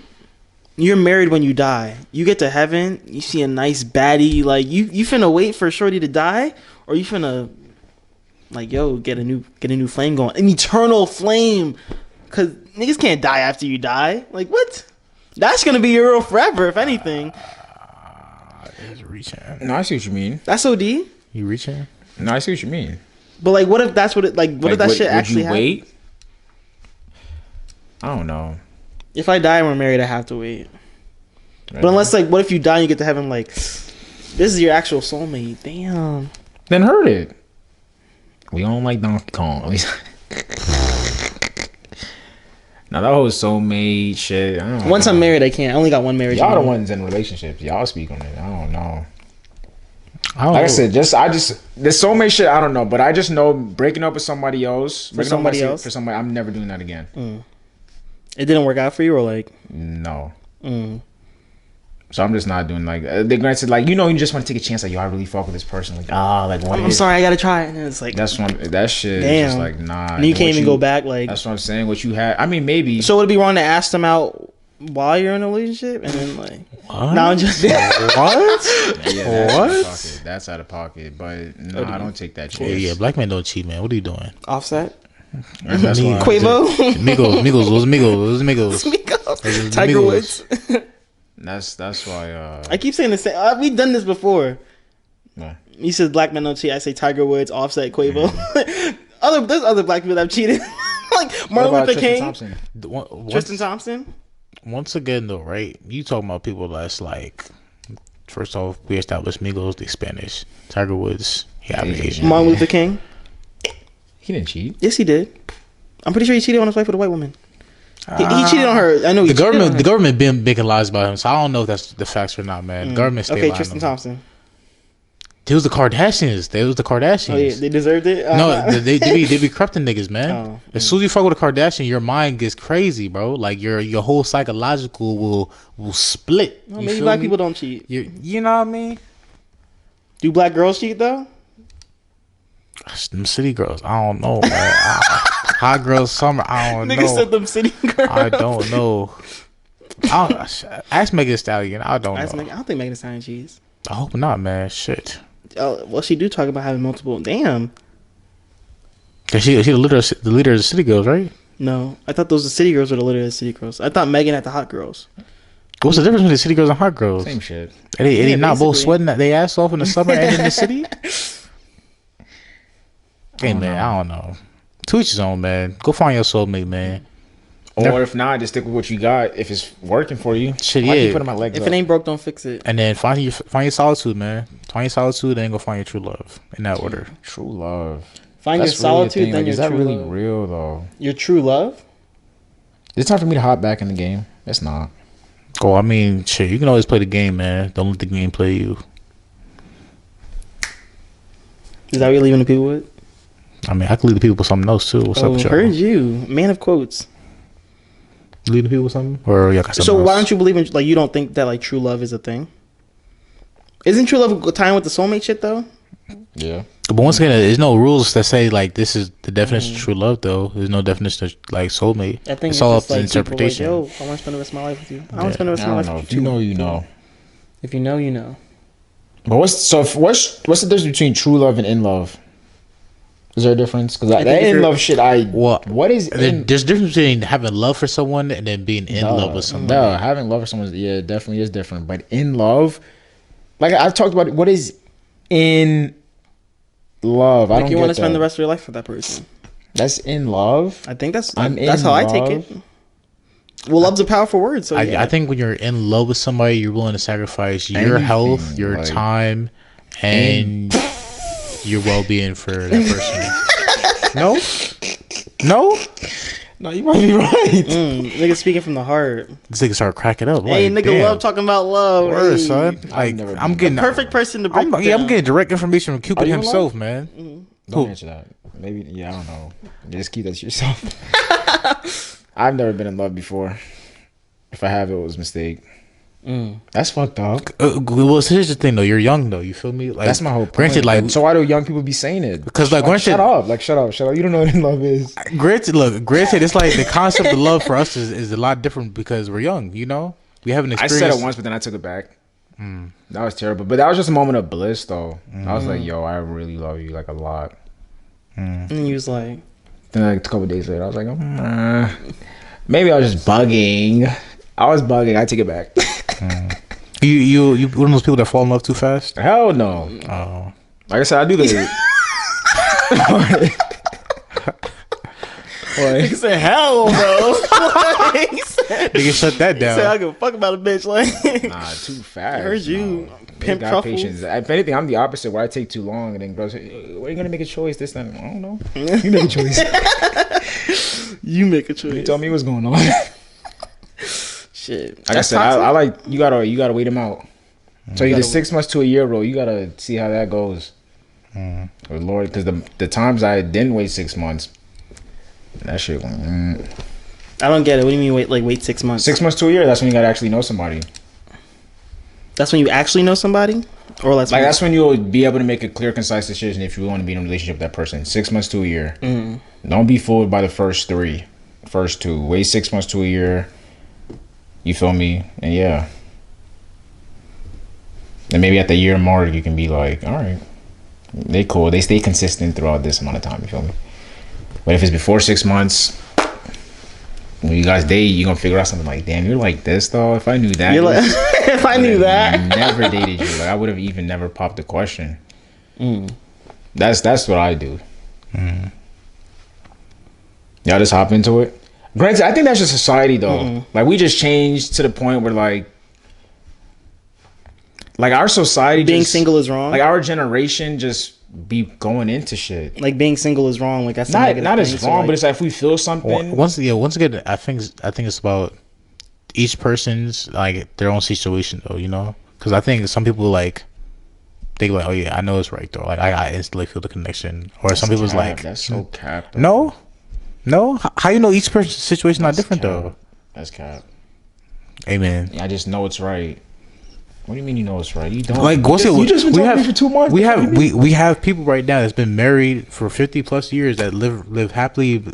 You're married when you die. You get to heaven, you see a nice baddie, like you finna wait for shorty to die, or you finna like yo get a new flame going, an eternal flame, cause niggas can't die after you die. Like what? That's gonna be your rule forever, if anything. It's reaching. No, I see what you mean. That's OD. You reaching? No, I see what you mean. But like, what if that's what it like? What if that shit actually would you happened? wait? I don't know. If I die and we're married, I have to wait. Right. But unless like, what if you die and you get to heaven? Like, this is your actual soulmate. Damn. Then hurt it. We don't like Donkey Kong. Now that whole soulmate shit. I don't Once know. I'm married, I can't. I only got one marriage. Y'all the anymore. ones in relationships. Y'all speak on it. I don't know. I don't Like know. I said, the soulmate shit. I don't know, but I just know breaking up with somebody else, For somebody else? for somebody. I'm never doing that again. It didn't work out for you, or like. No. Mm. So I'm just not doing like they're gonna say like you just want to take a chance like yo I really fuck with this person like like what I'm sorry, I gotta try it. And it's like that's one that shit damn. is just like nah. And you can't what even go back. Like, That's what I'm saying. What you had, I mean maybe. so would it be wrong to ask them out while you're in a relationship and then like? What? No, I'm just what? Yeah, that's What? out of pocket. That's out of pocket. But no, I don't take that chance. Yeah, black men don't cheat, man. What are you doing? Offset. And that's why Quavo. Migos, what's Migos? Migos. Tiger Woods. That's why. I keep saying the same. We've done this before. Nah. You said black men don't cheat. I say Tiger Woods, Offset, Quavo. There's other black people that have cheated, like What Martin about Luther Tristan King, Thompson? Tristan Thompson. Once again, though, right? You talking about people that's like, first off, we established Migos, they Spanish. Tiger Woods, yeah, Asian. Martin Luther King. He didn't cheat. Yes, he did. I'm pretty sure he cheated on his wife with a white woman. He cheated on her. I know he The cheated on her. the government been making lies about him, so I don't know if that's the facts or not, man. The government stay Okay, lying Tristan on him. Thompson. It was the Kardashians. They was the Kardashians. Oh yeah, they deserved it. No, they be corrupting niggas, man. Oh, As soon as you fuck with a Kardashian, your mind gets crazy, bro. Like your whole psychological will split. Well, You maybe feel black me? people don't cheat. You know what I mean? Do black girls cheat though? Them city girls, I don't know, man. Hot girls summer, I don't Niggas said know. them city girls. I don't know. Ask Megan Thee Stallion. I don't I know. don't think Megan Thee Stallion cheats. I hope not, man. Shit. Well, she do talk about having multiple. Damn. Cause she the leader of the city girls, right? No, I thought those the city girls were the leader of the city girls. I thought Megan had the hot girls. What's the difference between the city girls and hot girls? Same shit. Are they Yeah, not both basically. sweating their ass off in the summer and in the city? Hey man, I don't know. To each his own, man. Go find your soulmate, man. Or if not, just stick with what you got. If it's working for you, Shit, why yeah. keep putting my legs If up? it ain't broke, don't fix it. And then find your solitude, man. Find your solitude, then go find your true love. In that order. True love. Find That's your really a solitude, thing. then Like, your is that true really love. real though? Your true love? It's time for me to hop back in the game. It's not. Oh, I mean, shit, you can always play the game, man. Don't let the game play you. Is that what you're leaving the people with? I mean, I can lead the people with something else too. What's up with y'all? Heard you, man of quotes. Lead the people with something? Or y'all got something So else? why don't you believe in like you don't think that like true love is a thing? Isn't true love tying with the soulmate shit though? Yeah. But once again, there's no rules that say like this is the definition of true love. Though there's no definition of like soulmate. I think It's all up just, to like, interpretation. people like, yo, I want to spend the rest of my life with you. I want to spend the rest I of my don't life know. with If you. you know, you know. If you know, you know. But what's the difference between true love and in love? Is there a difference? Because that think if in you're- love shit, what is in? There's a difference between having love for someone and then being in love with someone. No, having love for someone, yeah, definitely is different. But in love, like I've talked about, what is in love? I Like don't you get want to spend that. the rest of your life with that person. That's in love. I think that's I'm that's in how I take love. it. Well, love's a powerful word. So yeah. I think when you're in love with somebody, you're willing to sacrifice your Anything, health, your like- time, and your well-being for that person. No. No, you might be right. Nigga speaking from the heart. This nigga start cracking up. Hey, Like, nigga, damn. love talking about love. Word, Hey. son. Like, never I'm been- getting Perfect person to break I'm down. getting direct information from Cupid Are you in himself, love? man. Don't Who? answer that. Maybe, yeah, I don't know. Just keep that to yourself. I've never been in love before. If I have, it was a mistake. That's fucked up. Well, so here's the thing, though. You're young, though. You feel me? Like, That's my whole point. Granted, like, so why do young people be saying it? because, like, granted, shut up. Like, shut up. You don't know what in love is. granted, it's like the concept of love for us is a lot different because we're young. You know, we haven't I experienced. said it once, but then I took it back. That was terrible. But that was just a moment of bliss, though. I was like, yo, I really love you, like, a lot. And he was like, Then, like, a couple days later, I was like, maybe I was just bugging. I was bugging. I take it back. You one of those people that fall in love too fast. Hell no. Oh, Like I said, I do the. he What? said, hell no. He said, nigga, shut that he said, I down. give a fuck about a bitch. Like, Nah, too fast. I heard you. No. Pimp Got truffles. patience. If anything, I'm the opposite. Where I take too long, and then girls, say, "When are you gonna make a choice?" This time, I don't know. You make a choice. You make a You choice. tell me what's going on. Shit. Like I said, I like you gotta wait them out. So you gotta the 6 months to a year rule. You gotta see how that goes. Oh Lord, because the times I didn't wait 6 months, that shit went. I don't get it. What do you mean wait 6 months? 6 months to a year. That's when you gotta actually know somebody. That's when you actually know somebody? Or That's when you'll be able to make a clear, concise decision if you want to be in a relationship with that person. 6 months to a year. Don't be fooled by the first two. Wait 6 months to a year. You feel me? And yeah. And maybe at the year mark, you can be like, all right, they cool. They stay consistent throughout this amount of time. You feel me? But if it's before 6 months, when you guys date, you're gonna figure out something like, damn, you're like this though. If I knew that, You're like, if I knew that. never dated you. Like I would have even never popped the question. That's what I do. Y'all just hop into it. Granted, I think that's just society though. Like we just changed to the point where like our society Being just, single is wrong. like our generation just be going into shit. Like being single is wrong. Like that's Not as wrong, but it's like if we feel something. Once again, I think it's about each person's like their own situation though. You know, because I think some people like they like, oh yeah, I know it's right though. Like I instantly feel the connection. Or some people's like, that's so cap. no. How you know each person's situation not different though? That's cap. Amen. I just know it's right. What do you mean you know it's right? You don't. Like what's it? You just been we talking have to me for 2 months. we have people right now that's been married for 50+ years that live happily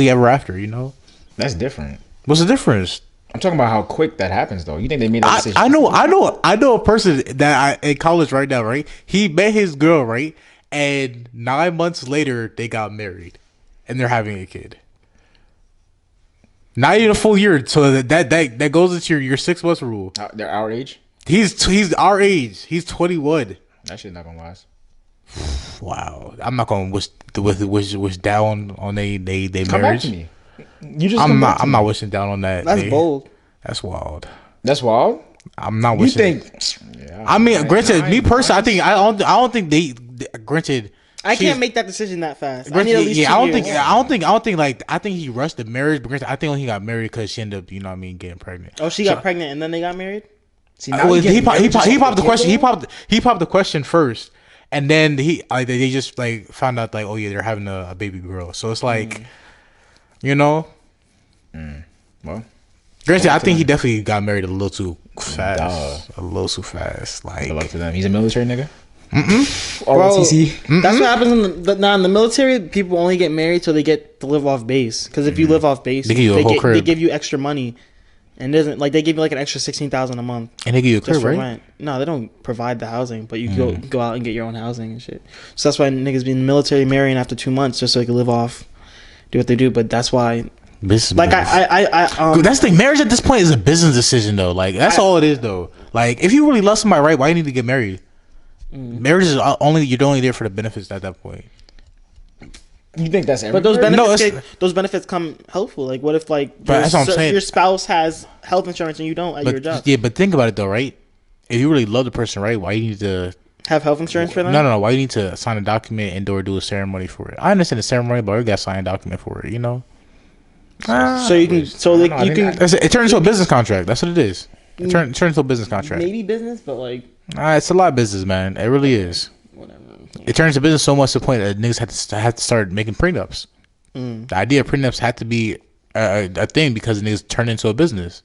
ever after. You know, That's different. what's the difference? I'm talking about how quick that happens though. You think they made that decision? I know a person that in college right now, right? He met his girl, right? And 9 months later they got married and they're having a kid. Not even a full year, so that goes into your 6 months rule. They're our age. He's our age. He's 21. That shit not gonna last. Wow, I'm not gonna wish down on they Come back marriage. to me. You just. I'm not wishing down on that. That's bold. That's wild. That's wild. I'm not You wishing. think? Yeah. I mean, granted, me personally, I don't think they. Granted, I she's- can't make that decision that fast. I Granted, need at least yeah, 2 I don't years. think like I think he rushed the marriage. But granted, I think he got married because she ended up, you know what I mean, getting pregnant. Oh, she got pregnant and then they got married? See, Well, you he getting popped married just off the the question. get-go? He popped the question first, and then they just like found out like, oh yeah, they're having a baby girl. So it's like, you know, Well, granted, I think he definitely got married a little too fast. Duh. A little too fast. Like, good luck to them. He's a military nigga. Bro, ROTC. that's what happens now in the military. People only get married so they get to live off base. Because if you live off base, They give you a whole crib. they give you extra money. And it doesn't like they give you like an extra $16,000 a month. And they give you a Just crib, for right? rent. No, they don't provide the housing, but you go out and get your own housing and shit. So that's why niggas be in the military marrying after 2 months just so they can live off, do what they do. But that's why, Business. like That's the thing. Marriage at this point is a business decision, though. Like that's all it is, though. Like if you really love somebody, right? Why you need to get married? Marriage is you're only there for the benefits at that point. You think that's But everybody? those benefits come helpful. Like what if like That's what I'm saying. your spouse has health insurance and you don't at your job? Yeah, but think about it though, right? If you really love the person, right? Why you need to Have health insurance for them? No. Why you need to sign a document and do a ceremony for it? I understand the ceremony, but you got to sign a document for it. You know. So you can It turns into a business contract. That's what it is. It turns into a business contract. maybe business, but like It's a lot of business, man. It really is. whatever. It turns to business so much to the point that niggas had to start making prenups. The idea of prenups had to be a thing because niggas turned into a business.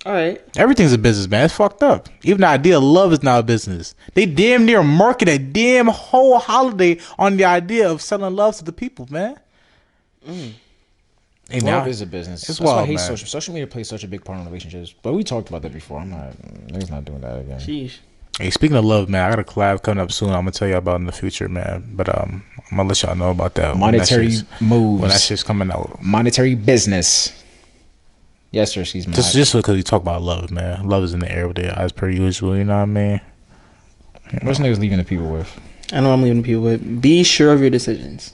All right. Everything's a business, man. It's fucked up. Even the idea of love is now a business. They damn near market a damn whole holiday on the idea of selling love to the people, man. And Love is a business. It's That's why I wild, hate man. social media plays such a big part in relationships. But we talked about that before. Niggas not doing that again. Sheesh. Hey, speaking of love, man, I got a collab coming up soon. I'm gonna tell you about in the future, man. But I'm gonna let y'all know about that. Monetary moves. when that shit's coming out. Monetary business. Yes, sir. Excuse me. Just because we talk about love, man. Love is in the air with their eyes per usual. You know what I mean? What's niggas leaving the people with? I know I'm leaving people with. Be sure of your decisions.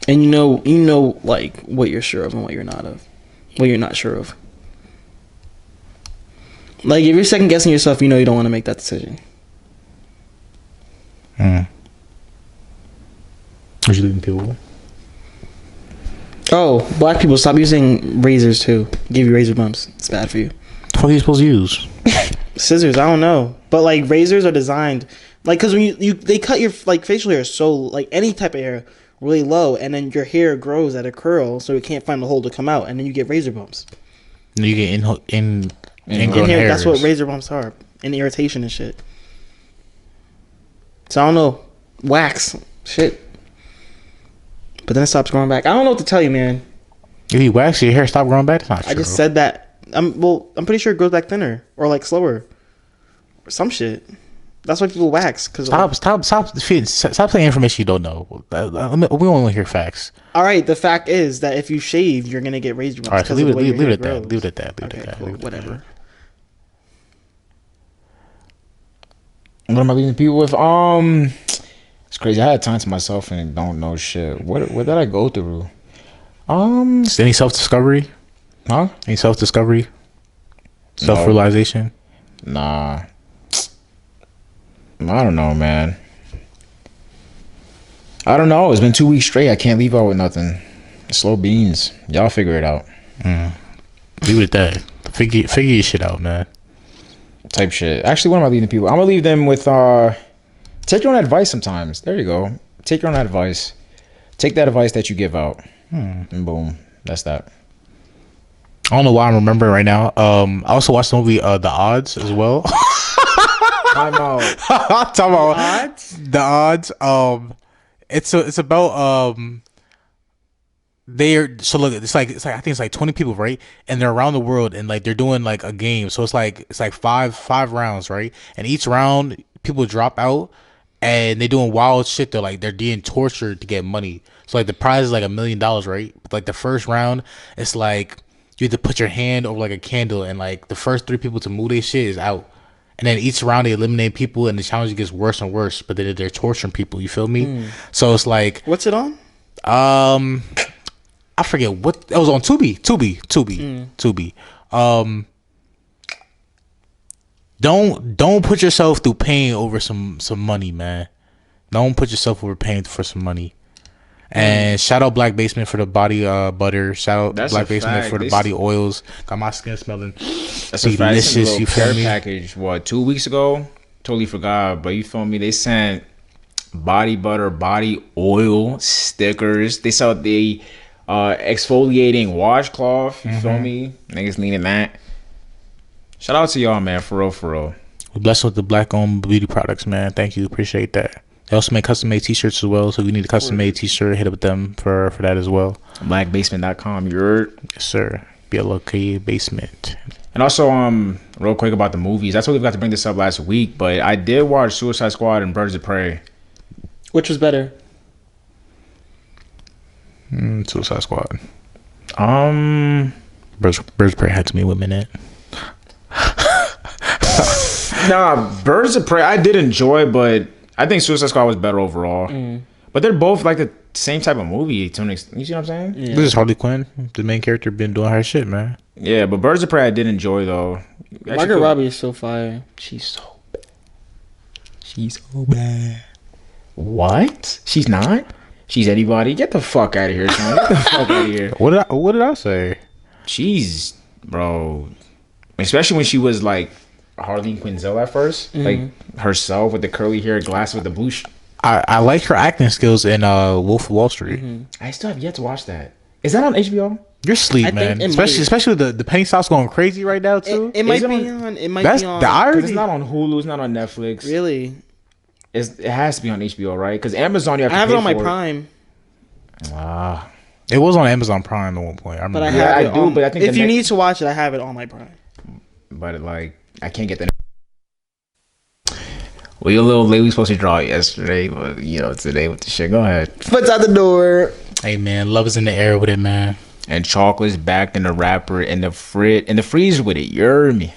And you know, like what you're sure of and what you're not of, what you're not sure of. Like if you're second guessing yourself, you know you don't want to make that decision. What you leaving people with? Oh, black people, stop using razors too. Give you razor bumps. It's bad for you. What are you supposed to use? Scissors, I don't know, but like razors are designed like because when they cut your like facial hair so like any type of hair really low, and then your hair grows at a curl, so it can't find a hole to come out, and then you get razor bumps. You get ingrown Hair, that's what hairs. razor bumps are, and irritation and shit. So I don't know, wax shit, but then it stops growing back. I don't know what to tell you, man. If you wax your hair, stop growing back. That's not true. I just said that. I'm pretty sure it grows back thinner or like slower, or some shit. That's why people wax. Cause Stop saying information you don't know. We don't want to hear facts. all right, the fact is that if you shave, you're gonna get razor bumps. All right, so because of the way your leave it hair at that. grows. Leave it at that. Okay, cool, whatever. What am I leaving the people with? It's crazy. I had time to myself and don't know shit. What did I go through? Any self-discovery? Huh? Any self-discovery? Self-realization? Nah. I don't know, man. I don't know. It's been 2 weeks straight. I can't leave out with nothing. Slow beans. Y'all figure it out. Leave it at that. Figure your shit out, man. Type shit. Actually, what am I leaving people? I'm gonna leave them with take your own advice sometimes. There you go. Take your own advice. Take that advice that you give out. And boom. That's that. I don't know why I'm remembering right now. I also watched the movie The Odds as well. Time out. Talking about The Odds. It's about look, it's like I think it's like 20 people, right? And they're around the world and like they're doing like a game. So it's like five rounds, right? And each round people drop out and they're doing wild shit. They're being tortured to get money. So like the prize is like $1 million, right? But like the first round, it's like you have to put your hand over like a candle and like the first 3 people to move their shit is out. And then each round they eliminate people and the challenge gets worse and worse. But they're torturing people. You feel me? So it's like, What's it on? I forget what it was on. Tubi. Don't put yourself through pain over some money, man. Don't put yourself over pain for some money. And shout out Black Basement for the body butter. Shout out That's Black a Basement fact. for the body oils. Got my skin smelling That's a fact. delicious. You feel Care me? package. What, 2 weeks ago? Totally forgot. But you feel me? They sent body butter, body oil stickers. They sell the exfoliating washcloth. You feel me? Niggas needing that. Shout out to y'all, man. For real, for real. We're blessed with the black owned beauty products, man. Thank you. Appreciate that. They also make custom made t-shirts as well. So if you need a custom made t-shirt, hit up with them for that as well. Blackbasement.com. You're Yes, sir. BLOK Basement. And also, real quick about the movies. I totally forgot to bring this up last week, but I did watch Suicide Squad and Birds of Prey. Which was better? Suicide Squad. Birds of Prey had too many women in it. Nah, Birds of Prey I did enjoy, but I think Suicide Squad was better overall. But they're both like the same type of movie to an extent. You see what I'm saying? Yeah. This is Harley Quinn, the main character, been doing her shit, man. Yeah, but Birds of Prey I did enjoy though. Margot Robbie is so fire. She's so bad. She's so bad. What? She's not? She's anybody? Get the fuck out of here, son. Get the fuck out of here. What did I say? She's, bro. Especially when she was like Harleen Quinzel at 1st, like herself with the curly hair, glasses with the blue. I like her acting skills in Wolf of Wall Street. I still have yet to watch that. Is that on HBO? You're asleep, man. Especially the penny stock's going crazy right now too. It might be on. It might be on. The irony. It's not on Hulu. It's not on Netflix. Really? It has to be on HBO, right? Because Amazon, you have to I have pay it on my for Prime. It was on Amazon Prime at one point. I remember. But I Yeah, have I it do, on, but I think if the you next- need to watch it, I have it on my Prime. But like, I can't get the. We a little late. We supposed to draw it yesterday, but today with the shit. Go ahead. Foot's out the door. Hey man, love is in the air with it, man. And chocolate's back in the wrapper in the freezer with it. You heard me.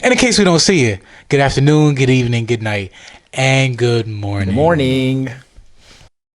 And in case we don't see you, good afternoon, good evening, good night, and good morning. Good morning.